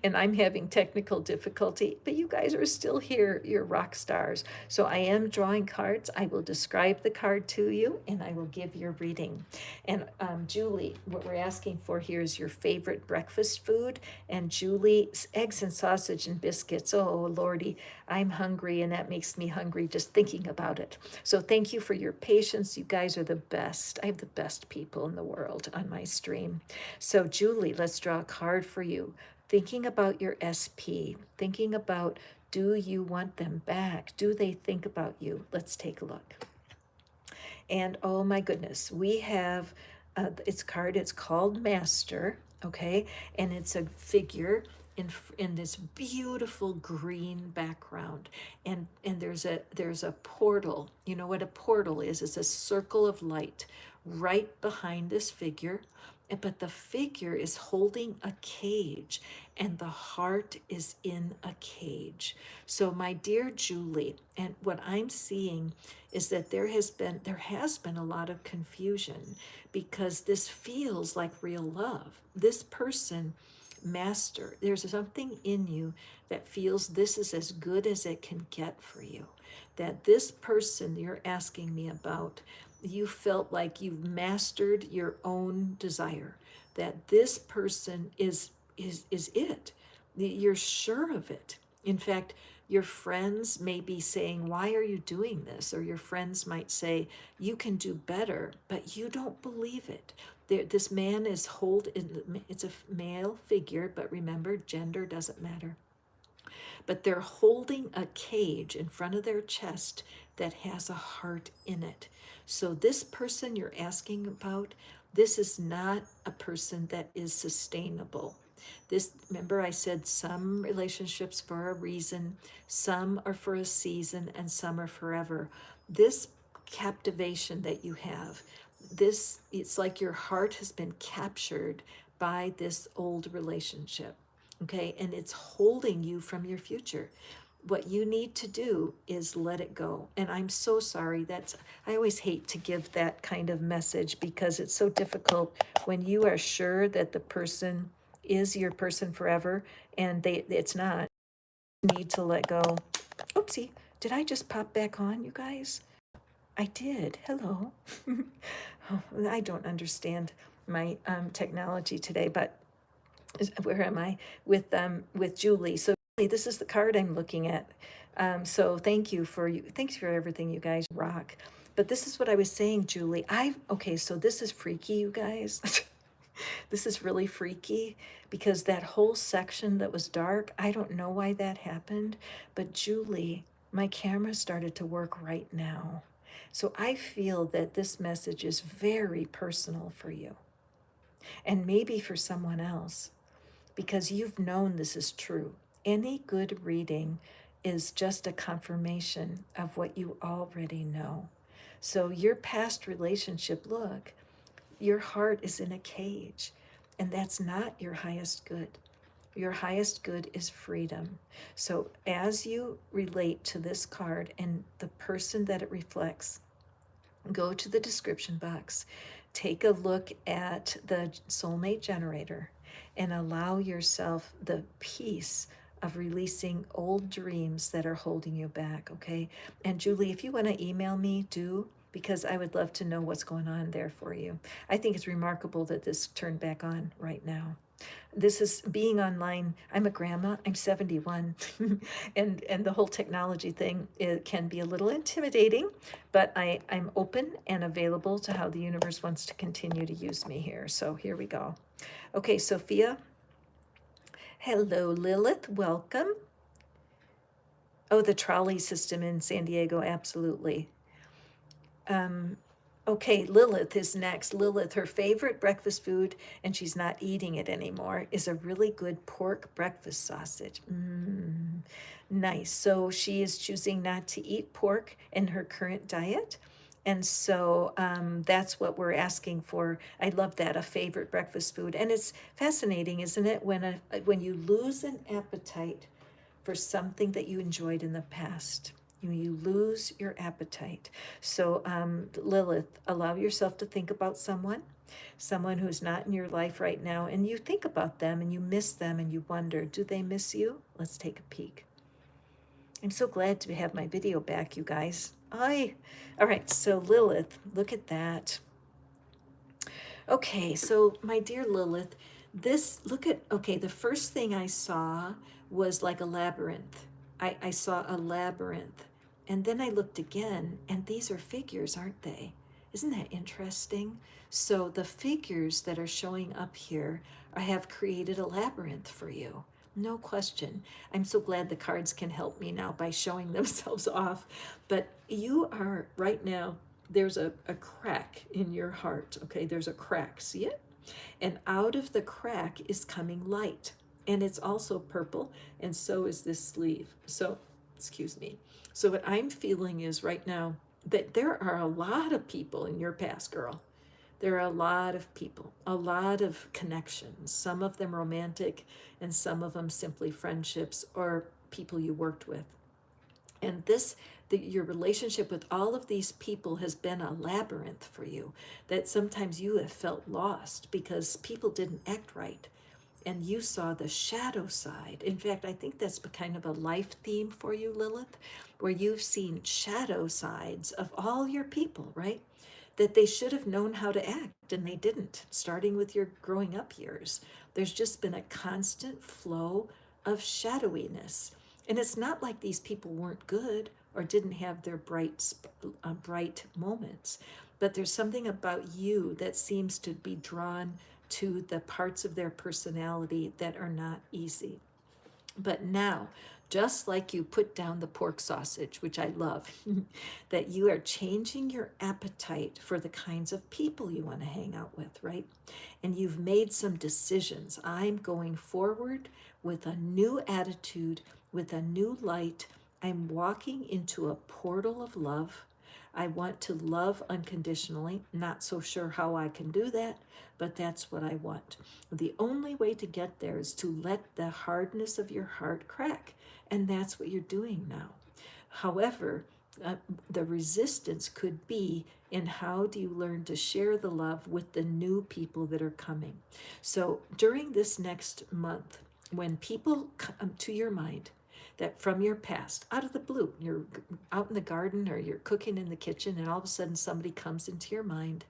and I'm having technical difficulty, but you guys are still here. You're rock stars. So I am drawing cards. I will describe the card to you and I will give your reading. And Julie, what we're asking for here is your favorite breakfast food. And Julie, eggs and sausage and biscuits. Oh, Lordy, I'm hungry and that makes me hungry just thinking about it. So thank you for your patience. You guys are the best. I have the best people in the world on my stream. So Julie, let's draw a card for you. Thinking about your SP, thinking about, do you want them back? Do they think about you? Let's take a look. And oh my goodness, we have its card. It's called Master, okay? And it's a figure in this beautiful green background, and there's a portal. You know what a portal is? It's a circle of light right behind this figure, but the figure is holding a cage and the heart is in a cage. So my dear Julie, and what I'm seeing is that there has been a lot of confusion because this feels like real love. This person, Master, there's something in you that feels this is as good as it can get for you. That this person you're asking me about, you felt like you've mastered your own desire, that this person is it. You're sure of it. In fact, your friends may be saying, why are you doing this? Or your friends might say, you can do better, but you don't believe it. This man is it's a male figure, but remember, gender doesn't matter. But they're holding a cage in front of their chest that has a heart in it. So this person you're asking about, this is not a person that is sustainable. This, remember I said some relationships for a reason, some are for a season, and some are forever. This captivation that you have, it's like your heart has been captured by this old relationship, okay? And it's holding you from your future. What you need to do is let it go. And I'm so sorry. I always hate to give that kind of message because it's so difficult when you are sure that the person is your person forever and it's not. You need to let go. Oopsie, did I just pop back on, you guys? I did. Hello. Oh, I don't understand my technology today, but where am I? With Julie. So this is the card I'm looking at. So thanks for everything, you guys rock. But this is what I was saying, Julie. Okay, so this is freaky, you guys. This is really freaky because that whole section that was dark, I don't know why that happened, but Julie, my camera started to work right now. So I feel that this message is very personal for you and maybe for someone else because you've known this is true. Any good reading is just a confirmation of what you already know. So, your past relationship, look, your heart is in a cage, and that's not your highest good. Your highest good is freedom. So, as you relate to this card and the person that it reflects, go to the description box, take a look at the soulmate generator, and allow yourself the peace of releasing old dreams that are holding you back, okay? And Julie, if you want to email me, do, because I would love to know what's going on there for you. I think it's remarkable that this turned back on right now. This is being online. I'm a grandma. I'm 71, and the whole technology thing, it can be a little intimidating, but I'm open and available to how the universe wants to continue to use me here. So here we go. Okay, Sophia. Hello, Lilith. Welcome. Oh, the trolley system in San Diego. Absolutely. Okay, Lilith is next. Lilith, her favorite breakfast food, and she's not eating it anymore, is a really good pork breakfast sausage. Nice. So she is choosing not to eat pork in her current diet. And so that's what we're asking for. I love that, a favorite breakfast food. And it's fascinating, isn't it, when you lose an appetite for something that you enjoyed in the past. You lose your appetite. So, Lilith, allow yourself to think about someone who's not in your life right now, and you think about them and you miss them and you wonder, do they miss you? Let's take a peek. I'm so glad to have my video back, you guys. All right, so Lilith, look at that. Okay, so my dear Lilith, the first thing I saw was like a labyrinth. I saw a labyrinth. And then I looked again, and these are figures, aren't they? Isn't that interesting? So the figures that are showing up here have created a labyrinth for you. No question. I'm so glad the cards can help me now by showing themselves off. But you are right now, there's a crack in your heart, okay? There's a crack, see it? And out of the crack is coming light. And it's also purple, and so is this sleeve. So, excuse me. So what I'm feeling is right now that there are a lot of people in your past, girl. There are a lot of people, a lot of connections, some of them romantic, and some of them simply friendships or people you worked with. And your relationship with all of these people has been a labyrinth for you, that sometimes you have felt lost because people didn't act right. And you saw the shadow side. In fact, I think that's kind of a life theme for you, Lilith, where you've seen shadow sides of all your people, right? That they should have known how to act and they didn't, starting with your growing up years. There's just been a constant flow of shadowiness. And it's not like these people weren't good or didn't have their bright moments, but there's something about you that seems to be drawn to the parts of their personality that are not easy. But now, just like you put down the pork sausage, which I love, that you are changing your appetite for the kinds of people you want to hang out with, right? And you've made some decisions. I'm going forward with a new attitude, with a new light. I'm walking into a portal of love. I want to love unconditionally. Not so sure how I can do that, but that's what I want. The only way to get there is to let the hardness of your heart crack. And that's what you're doing now. However, the resistance could be in how do you learn to share the love with the new people that are coming. So during this next month, when people come to your mind, that from your past, out of the blue, you're out in the garden or you're cooking in the kitchen, and all of a sudden somebody comes into your mind,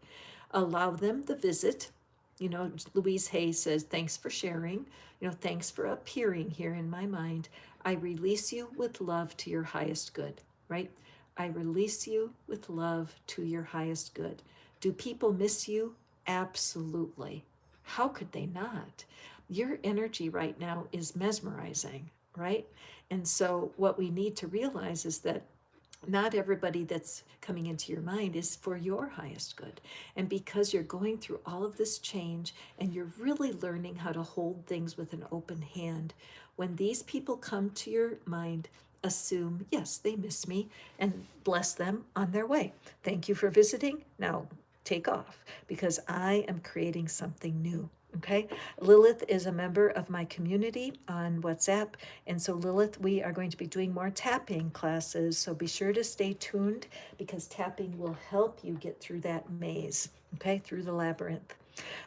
allow them the visit. You know, Louise Hay says, thanks for sharing. You know, thanks for appearing here in my mind. I release you with love to your highest good, right? I release you with love to your highest good. Do people miss you? Absolutely. How could they not? Your energy right now is mesmerizing, right? And so what we need to realize is that not everybody that's coming into your mind is for your highest good. And because you're going through all of this change and you're really learning how to hold things with an open hand, When these people come to your mind, assume, yes, they miss me, and bless them on their way. Thank you for visiting. Now take off, because I am creating something new. Okay, Lilith is a member of my community on WhatsApp. And so, Lilith, we are going to be doing more tapping classes. So be sure to stay tuned, because tapping will help you get through that maze, okay, through the labyrinth.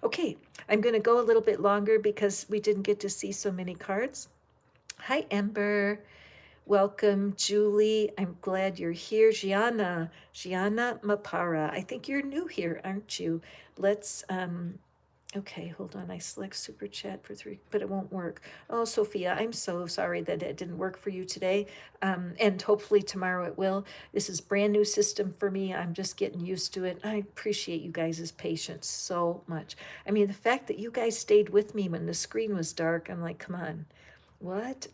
Okay, I'm going to go a little bit longer because we didn't get to see so many cards. Hi, Ember. Welcome, Julie. I'm glad you're here. Gianna Mapara. I think you're new here, aren't you? Let's okay, hold on. I select super chat for 3, but it won't work. Oh, Sophia, I'm so sorry that it didn't work for you today. And hopefully tomorrow it will. This is brand new system for me. I'm just getting used to it. I appreciate you guys' patience so much. I mean, the fact that you guys stayed with me when the screen was dark, I'm like, come on. What?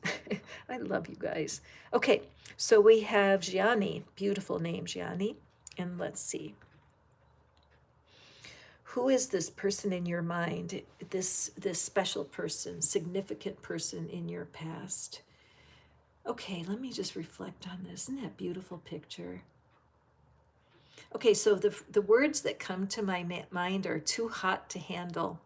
I love you guys. Okay, so we have Gianni. Beautiful name, Gianni. And let's see. Who is this person in your mind, this special person, significant person in your past? Okay, let me just reflect on this. Isn't that a beautiful picture? Okay, so the words that come to my mind are too hot to handle.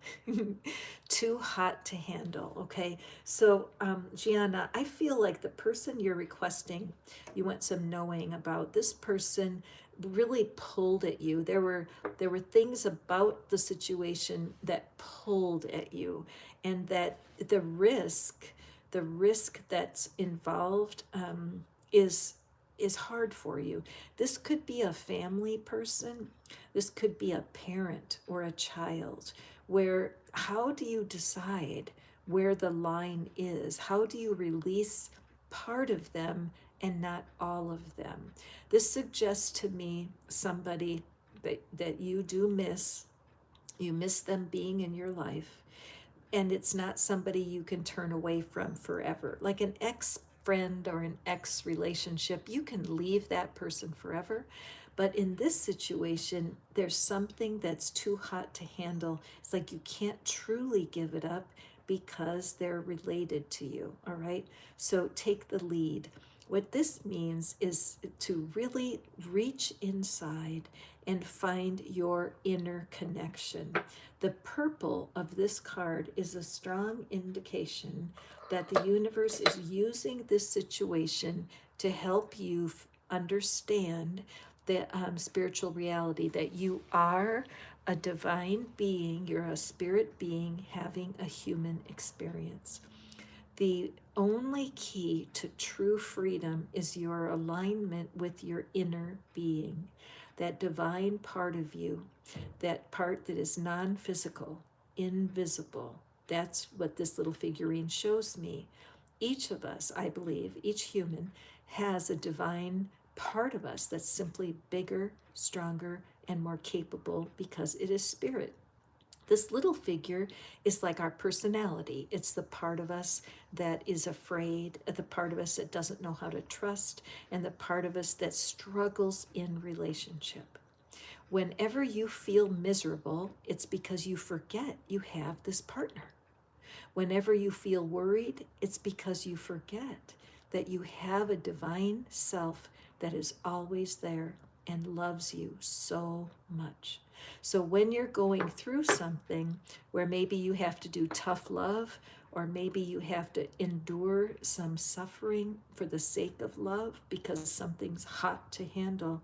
Too hot to handle, okay? So, Gianna, I feel like the person you're requesting, you want some knowing about, this person really pulled at you. There were things about the situation that pulled at you, and that the risk that's involved is hard for you. This could be a family person. This could be a parent or a child, where how do you decide where the line is? How do you release part of them and not all of them? This suggests to me somebody that you do miss. You miss them being in your life. And it's not somebody you can turn away from forever. Like an ex-friend or an ex-relationship, you can leave that person forever. But in this situation, there's something that's too hot to handle. It's like you can't truly give it up because they're related to you, all right? So take the lead. What this means is to really reach inside and find your inner connection. The purple of this card is a strong indication that the universe is using this situation to help you understand the spiritual reality, that you are a divine being, you're a spirit being having a human experience. The only key to true freedom is your alignment with your inner being, that divine part of you, that part that is non-physical, invisible. That's what this little figurine shows me. Each of us, I believe, each human has a divine part of us that's simply bigger, stronger, and more capable because it is spirit. This little figure is like our personality. It's the part of us that is afraid, the part of us that doesn't know how to trust, and the part of us that struggles in relationship. Whenever you feel miserable, it's because you forget you have this partner. Whenever you feel worried, it's because you forget that you have a divine self that is always there and loves you so much. So when you're going through something where maybe you have to do tough love, or maybe you have to endure some suffering for the sake of love because something's hot to handle,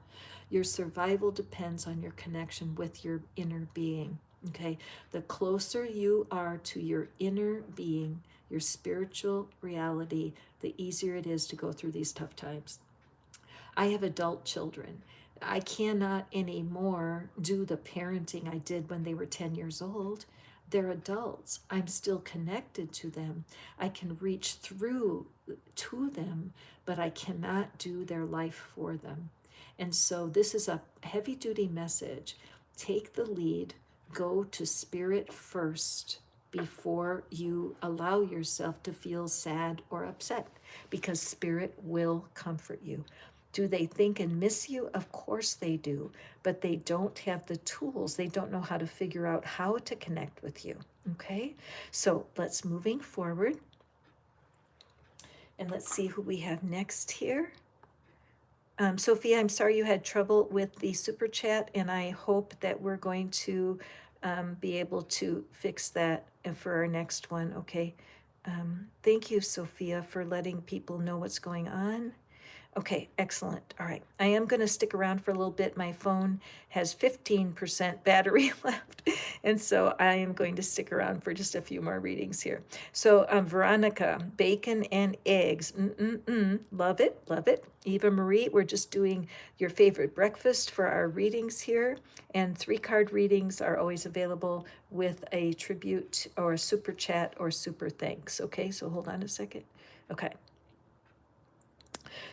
your survival depends on your connection with your inner being. Okay, the closer you are to your inner being, your spiritual reality, the easier it is to go through these tough times. I have adult children. I cannot anymore do the parenting I did when they were 10 years old. They're adults. I'm still connected to them. I can reach through to them, but I cannot do their life for them. And so this is a heavy duty message. Take the lead. Go to spirit first before you allow yourself to feel sad or upset, because spirit will comfort you. Do they think and miss you? Of course they do, but they don't have the tools. They don't know how to figure out how to connect with you. Okay, so let's moving forward. And let's see who we have next here. Sophia, I'm sorry you had trouble with the super chat, and I hope that we're going to be able to fix that for our next one, okay? Thank you, Sophia, for letting people know what's going on. Okay, excellent. All right. I am going to stick around for a little bit. My phone has 15% battery left. And so I am going to stick around for just a few more readings here. So, Veronica, bacon and eggs. Love it. Love it. Eva Marie, we're just doing your favorite breakfast for our readings here. And 3-card readings are always available with a tribute or a super chat or super thanks. Okay, so hold on a second. Okay.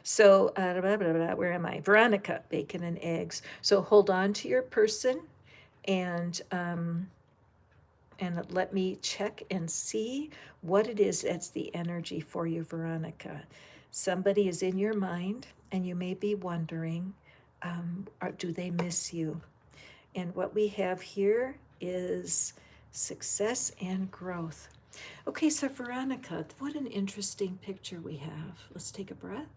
So, where am I? Veronica, bacon and eggs. So hold on to your person and let me check and see what it is that's the energy for you, Veronica. Somebody is in your mind and you may be wondering, do they miss you? And what we have here is success and growth. Okay, so Veronica, what an interesting picture we have. Let's take a breath.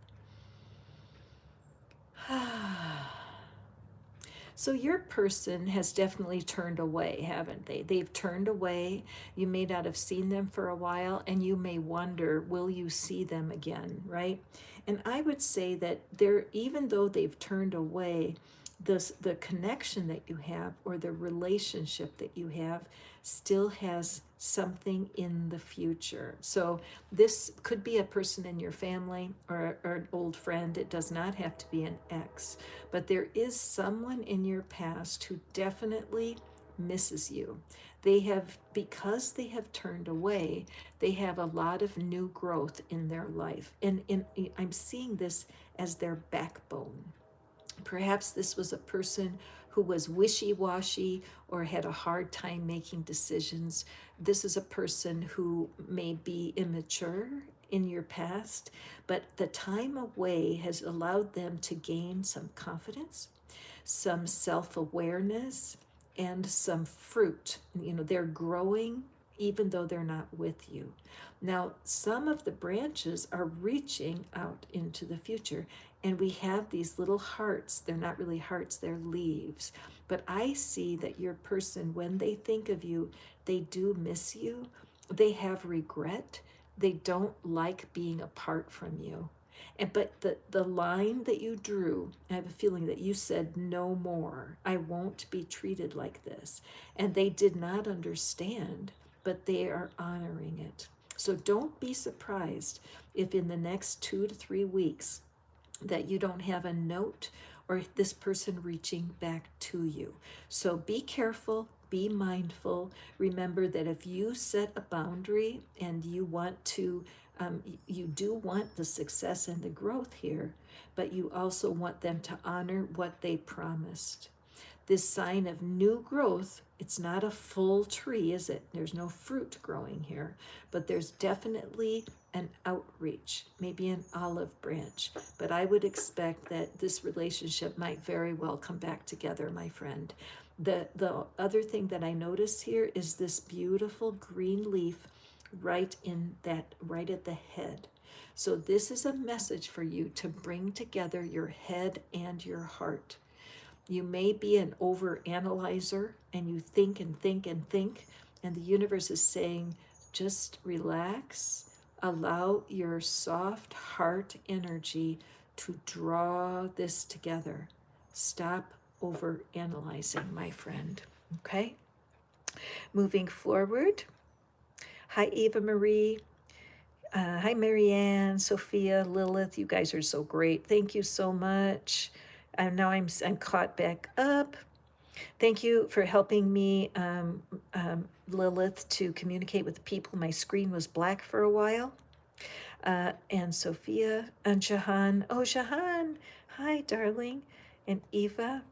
So your person has definitely turned away, haven't they? They've turned away. You may not have seen them for a while, and you may wonder, will you see them again, right? And I would say that even though they've turned away, the connection that you have or the relationship that you have still has something in the future. So this could be a person in your family or an old friend. It does not have to be an ex, but there is someone in your past who definitely misses you. Because they have turned away, they have a lot of new growth in their life. And I'm seeing this as their backbone. Perhaps this was a person who was wishy-washy or had a hard time making decisions. This is a person who may be immature in your past, but the time away has allowed them to gain some confidence, some self-awareness, and some fruit. They're growing even though they're not with you. Now, some of the branches are reaching out into the future, and we have these little hearts. They're not really hearts, they're leaves. But I see that your person, when they think of you, they do miss you. They have regret. They don't like being apart from you. But the line that you drew, I have a feeling that you said, no more. I won't be treated like this. And they did not understand, but they are honoring it. So don't be surprised if in the next 2 to 3 weeks that you don't have a note or this person reaching back to you. So be careful, be mindful. Remember that if you set a boundary and you want to, you do want the success and the growth here, but you also want them to honor what they promised. This sign of new growth, it's not a full tree, is it? There's no fruit growing here, but there's definitely an outreach, maybe an olive branch. But I would expect that this relationship might very well come back together, my friend. The other thing that I notice here is this beautiful green leaf right at the head. So this is a message for you to bring together your head and your heart. You may be an over-analyzer and you think and think and think, and the universe is saying, just relax, allow your soft heart energy to draw this together. Stop over-analyzing, my friend, okay? Moving forward. Hi, Eva Marie. Hi, Marianne, Sophia, Lilith. You guys are so great. Thank you so much. Now I'm caught back up. Thank you for helping me, Lilith, to communicate with the people. My screen was black for a while. And Sophia and Jahan. Oh, Jahan. Hi, darling. And Eva.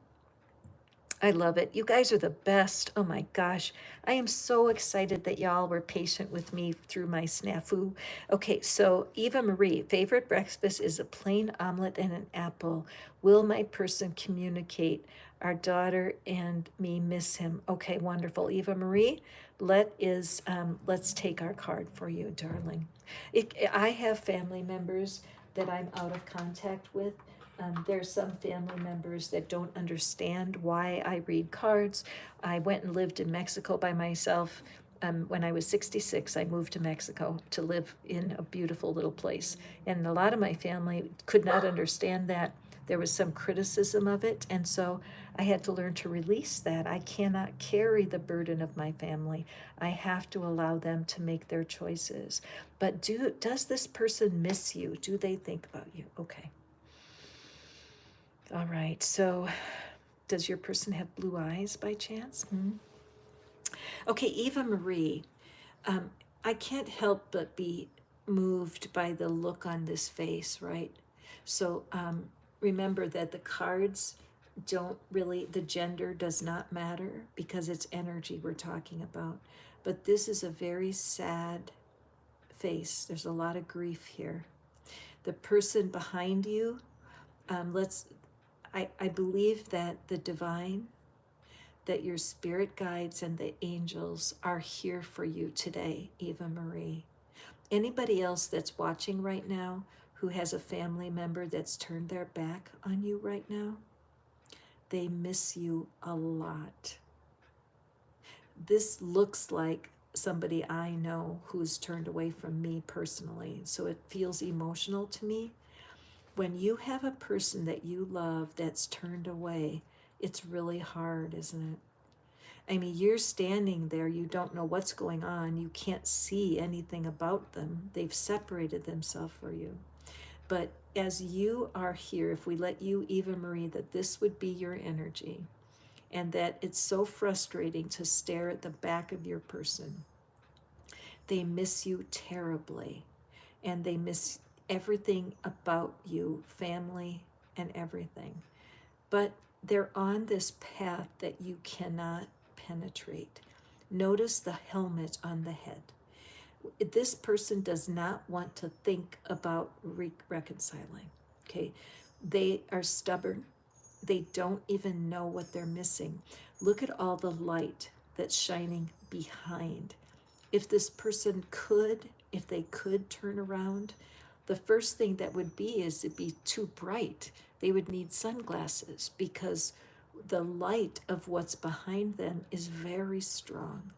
I love it. You guys are the best. Oh my gosh. I am so excited that y'all were patient with me through my snafu. Okay, so Eva Marie, favorite breakfast is a plain omelet and an apple. Will my person communicate? Our daughter and me miss him. Okay, wonderful. Eva Marie, let's take our card for you, darling. I have family members that I'm out of contact with. There's some family members that don't understand why I read cards. I went and lived in Mexico by myself. When I was 66, I moved to Mexico to live in a beautiful little place. And a lot of my family could not understand that. There was some criticism of it. And so I had to learn to release that. I cannot carry the burden of my family. I have to allow them to make their choices. But does this person miss you? Do they think about you? Okay. All right. So does your person have blue eyes by chance? Okay, Eva Marie, I can't help but be moved by the look on this face, right? So remember that the cards don't really, the gender does not matter because it's energy we're talking about. But this is a very sad face. There's a lot of grief here. The person behind you, I believe that the divine, that your spirit guides and the angels are here for you today, Eva Marie. Anybody else that's watching right now who has a family member that's turned their back on you right now, they miss you a lot. This looks like somebody I know who's turned away from me personally, so it feels emotional to me. When you have a person that you love that's turned away, it's really hard, isn't it? I mean, you're standing there, you don't know what's going on, you can't see anything about them. They've separated themselves from you. But as you are here, if we let you, Eva Marie, that this would be your energy, and that it's so frustrating to stare at the back of your person. They miss you terribly, and they miss everything about you, family and everything. But they're on this path that you cannot penetrate. Notice the helmet on the head. This person does not want to think about reconciling. Okay, they are stubborn. They don't even know what they're missing. Look at all the light that's shining behind. If this person could, if they could turn around, the first thing that would be is it'd be too bright. They would need sunglasses because the light of what's behind them is very strong.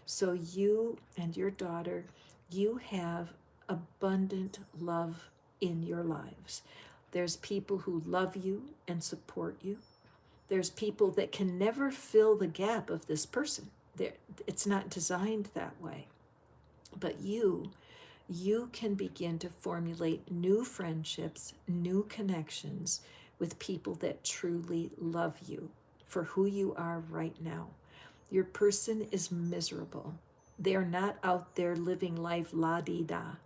So you and your daughter, you have abundant love in your lives. There's people who love you and support you. There's people that can never fill the gap of this person. It's not designed that way. But you can begin to formulate new friendships, new connections with people that truly love you for who you are right now. Your person is miserable. They're not out there living life la-di-da.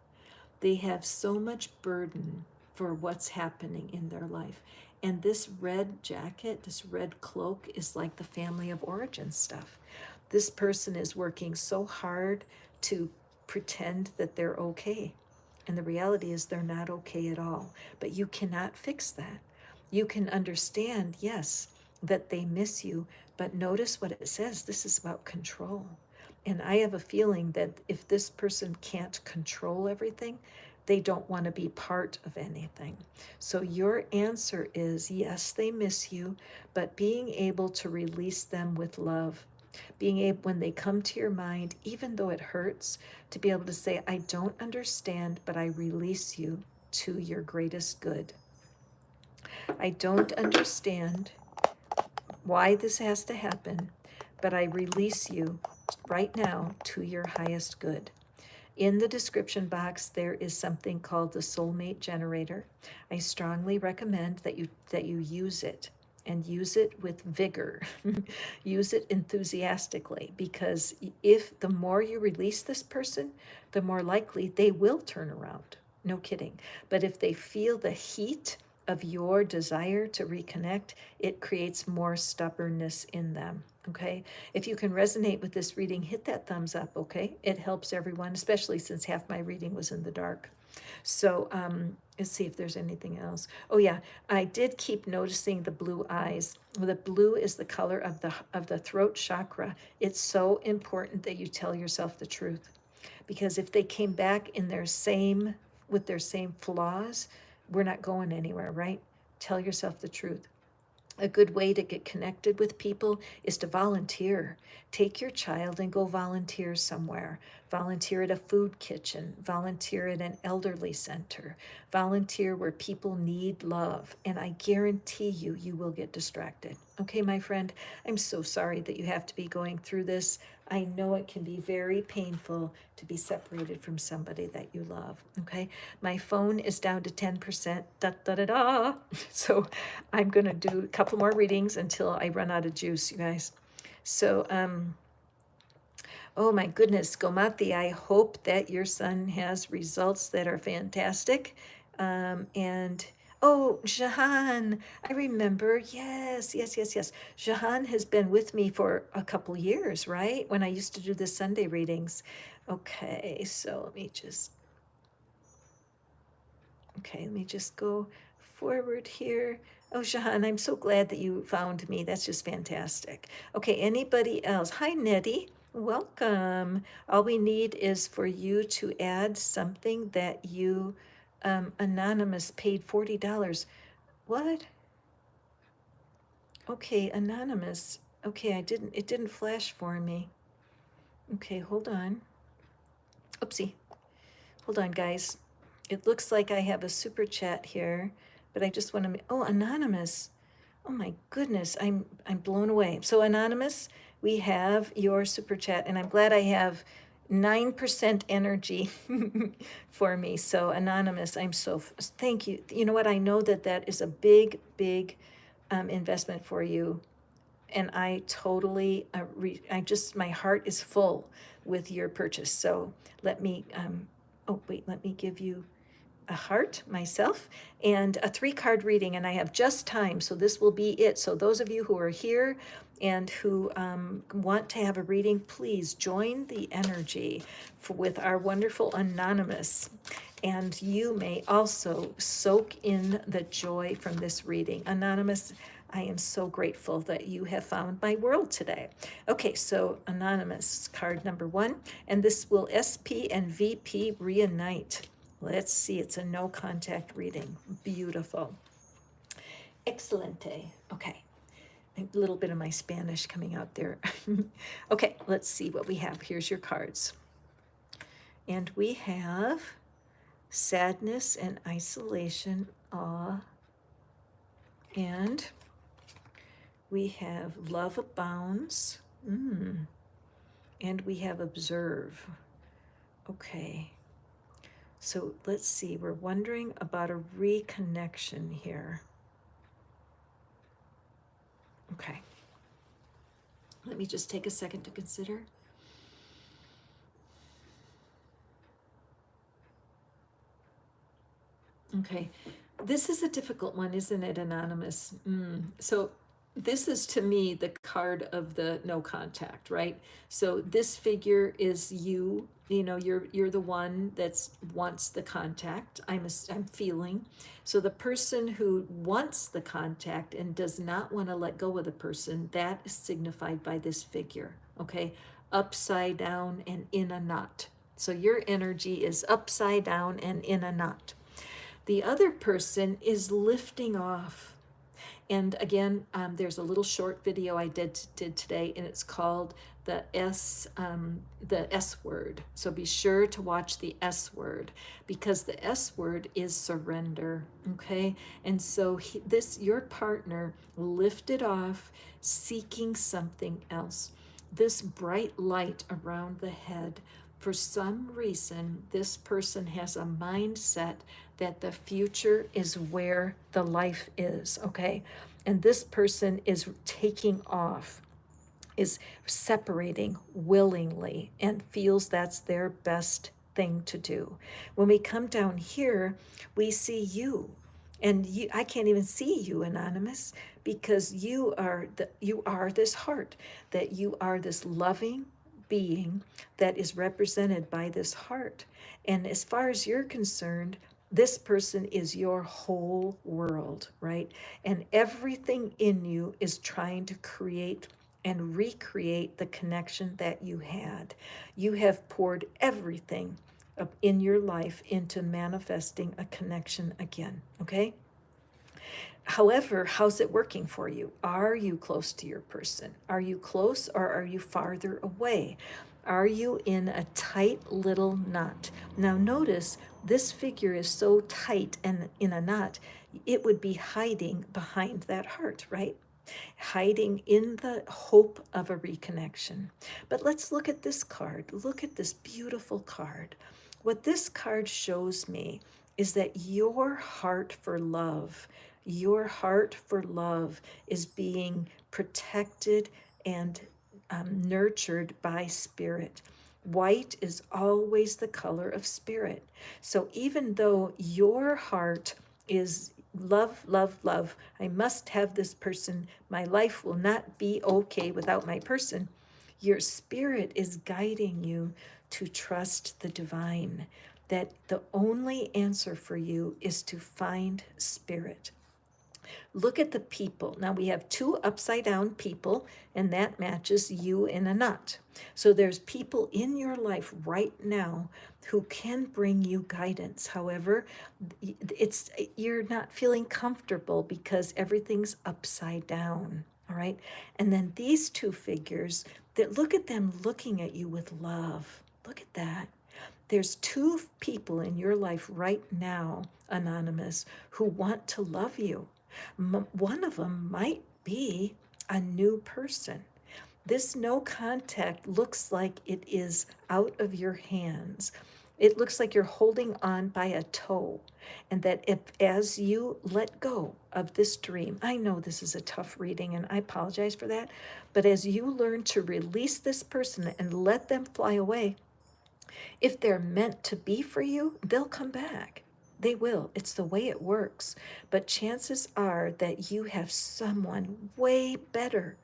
They have so much burden for what's happening in their life. And this red jacket, this red cloak is like the family of origin stuff. This person is working so hard to pretend that they're okay. And the reality is they're not okay at all. But you cannot fix that. You can understand, yes, that they miss you, but notice what it says. This is about control. And I have a feeling that if this person can't control everything, they don't want to be part of anything. So your answer is, yes, they miss you, but being able to release them with love. Being able, when they come to your mind, even though it hurts, to be able to say, I don't understand, but I release you to your greatest good. I don't understand why this has to happen, but I release you right now to your highest good. In the description box, there is something called the soulmate generator. I strongly recommend that you use it, and use it with vigor. Use it enthusiastically, because if the more you release this person, the more likely they will turn around. No kidding. But if they feel the heat of your desire to reconnect, it creates more stubbornness in them. Okay, if you can resonate with this reading, hit that thumbs up. Okay, it helps everyone, especially since half my reading was in the dark. So Let's see if there's anything else. Oh yeah, I did keep noticing the blue eyes. The blue is the color of the throat chakra. It's so important that you tell yourself the truth, because if they came back in their same with their same flaws, we're not going anywhere, right? Tell yourself the truth. A good way to get connected with people is to volunteer. Take your child and go volunteer somewhere. Volunteer at a food kitchen, volunteer at an elderly center, volunteer where people need love, and I guarantee you, you will get distracted. Okay, my friend, I'm so sorry that you have to be going through this. I know it can be very painful to be separated from somebody that you love. Okay, my phone is down to 10%. Da da da da. So I'm gonna do a couple more readings until I run out of juice, you guys. So, oh my goodness, Gomati, I hope that your son has results that are fantastic. And oh, Jahan, I remember. Yes, yes, yes, yes. Jahan has been with me for a couple years, right? When I used to do the Sunday readings. Okay, so let me just go forward here. Oh, Jahan, I'm so glad that you found me. That's just fantastic. Okay, anybody else? Hi, Nettie. Welcome. All we need is for you to add something that you, anonymous, paid $40. What? Okay, anonymous. Okay, it didn't flash for me. Okay, hold on. Oopsie. Hold on, guys. It looks like I have a super chat here, but I just want to, oh, anonymous. Oh my goodness, I'm blown away. So anonymous, we have your super chat, and I'm glad I have 9% energy for me. So anonymous, thank you. You know what? I know that that is a big, big investment for you, and I totally, my heart is full with your purchase. So let me, oh wait, let me give you a heart myself and a 3-card reading, and I have just time, so this will be it. So those of you who are here and who want to have a reading, please join the energy with our wonderful anonymous, and you may also soak in the joy from this reading. Anonymous, I am so grateful that you have found my world today. Okay, so anonymous, card number 1, and this will SP and VP reunite. Let's see, it's a no contact reading. Beautiful. Excelente. Okay, a little bit of my Spanish coming out there. Okay, let's see what we have. Here's your cards. And we have sadness and isolation, awe, and we have love abounds, and we have observe. Okay. So let's see, we're wondering about a reconnection here. Okay. Let me just take a second to consider. Okay. This is a difficult one, isn't it, Anonymous? So this is, to me, the card of the no contact, right? So this figure is you. You know, you're the one that's wants the contact. I'm feeling. So the person who wants the contact and does not want to let go of the person, that is signified by this figure. Okay, upside down and in a knot. So your energy is upside down and in a knot. The other person is lifting off. And again, there's a little short video I did today, and it's called the S word. So be sure to watch the S word, because the S word is surrender. Okay, and so your partner lifted off, seeking something else. This bright light around the head. For some reason, this person has a mindset that the future is where the life is, okay? And this person is taking off, is separating willingly, and feels that's their best thing to do. When we come down here, we see you. And I can't even see you, Anonymous, because you are this heart, that you are this loving being that is represented by this heart. And as far as you're concerned, This person is your whole world, right? And everything in you is trying to create and recreate the connection that you had. You have poured everything in your life into manifesting a connection again, okay? However, how's it working for you? Are you close to your person? Are you close or are you farther away? Are you in a tight little knot? Now, notice this figure is so tight and in a knot, it would be hiding behind that heart, right? Hiding in the hope of a reconnection. But let's look at this card. Look at this beautiful card. What this card shows me is that your heart for love is being protected and nurtured by spirit. White is always the color of spirit. So even though your heart is love, love, love, I must have this person, my life will not be okay without my person, your spirit is guiding you to trust the divine, that the only answer for you is to find spirit. Look at the people. Now we have two upside down people, and that matches you in a knot. So there's people in your life right now who can bring you guidance. However, you're not feeling comfortable because everything's upside down. All right. And then these two figures, that look at them looking at you with love. Look at that. There's two people in your life right now, Anonymous, who want to love you. One of them might be a new person. This no contact looks like it is out of your hands. It looks like you're holding on by a toe, and that if, as you let go of this dream, I know this is a tough reading and I apologize for that, but as you learn to release this person and let them fly away, if they're meant to be for you, they'll come back. They will. It's the way it works. But chances are that you have someone way better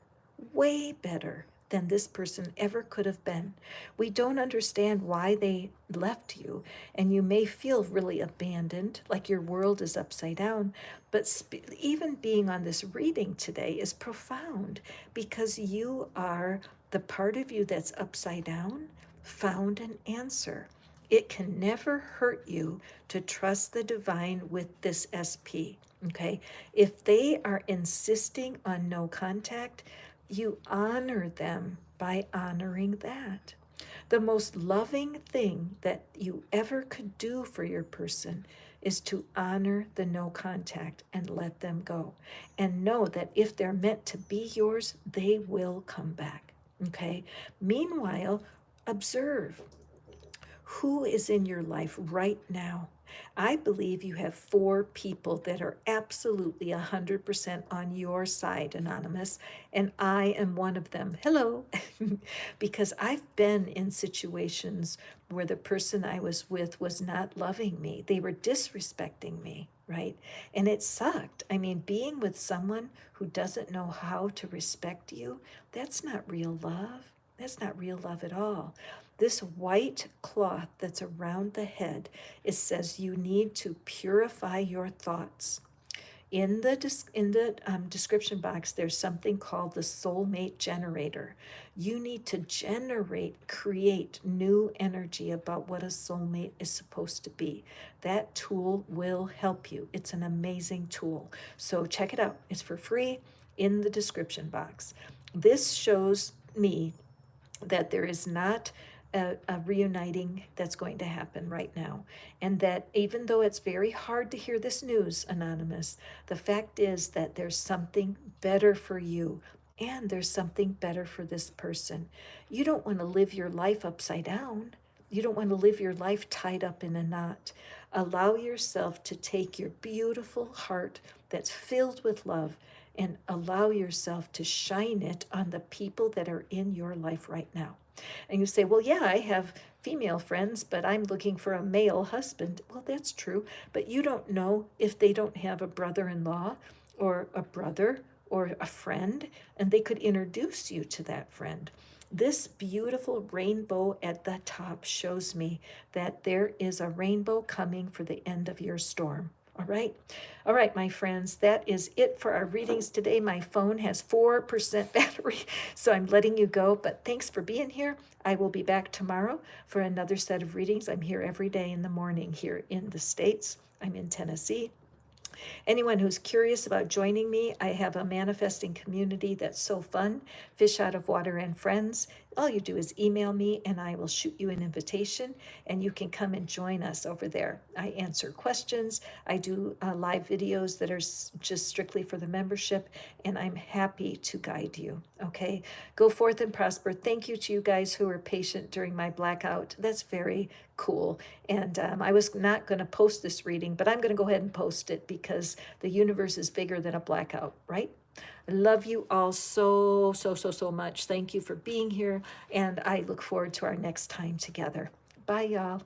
than this person ever could have been. We don't understand why they left you, and you may feel really abandoned, like your world is upside down. But even being on this reading today is profound, because you are the part of you that's upside down found an answer. It can never hurt you to trust the divine with this SP. Okay, if they are insisting on no contact, you honor them by honoring that. The most loving thing that you ever could do for your person is to honor the no contact and let them go. And know that if they're meant to be yours, they will come back. Okay? Meanwhile, observe who is in your life right now. I believe you have 4 people that are absolutely 100% on your side, Anonymous, and I am one of them. Hello. Because I've been in situations where the person I was with was not loving me. They were disrespecting me, right? And it sucked. I mean, being with someone who doesn't know how to respect you, that's not real love. That's not real love at all. This white cloth that's around the head, it says you need to purify your thoughts. In the description box, there's something called the soulmate generator. You need to create new energy about what a soulmate is supposed to be. That tool will help you. It's an amazing tool. So check it out. It's for free in the description box. This shows me that there is not a reuniting that's going to happen right now. And that even though it's very hard to hear this news, Anonymous, the fact is that there's something better for you, and there's something better for this person. You don't want to live your life upside down. You don't want to live your life tied up in a knot. Allow yourself to take your beautiful heart that's filled with love and allow yourself to shine it on the people that are in your life right now. And you say, well, yeah, I have female friends, but I'm looking for a male husband. Well, that's true, but you don't know if they don't have a brother-in-law or a brother or a friend, and they could introduce you to that friend. This beautiful rainbow at the top shows me that there is a rainbow coming for the end of your storm. All right. All right, my friends, that is it for our readings today. My phone has 4% battery, so I'm letting you go. But thanks for being here. I will be back tomorrow for another set of readings. I'm here every day in the morning here in the States. I'm in Tennessee. Anyone who's curious about joining me, I have a manifesting community that's so fun, Fish Out of Water and Friends. All you do is email me and I will shoot you an invitation and you can come and join us over there. I answer questions. I do live videos that are just strictly for the membership, and I'm happy to guide you. Okay, go forth and prosper. Thank you to you guys who were patient during my blackout. That's very cool. And I was not going to post this reading, but I'm going to go ahead and post it because the universe is bigger than a blackout, right? I love you all so, so, so, so much. Thank you for being here, and I look forward to our next time together. Bye, y'all.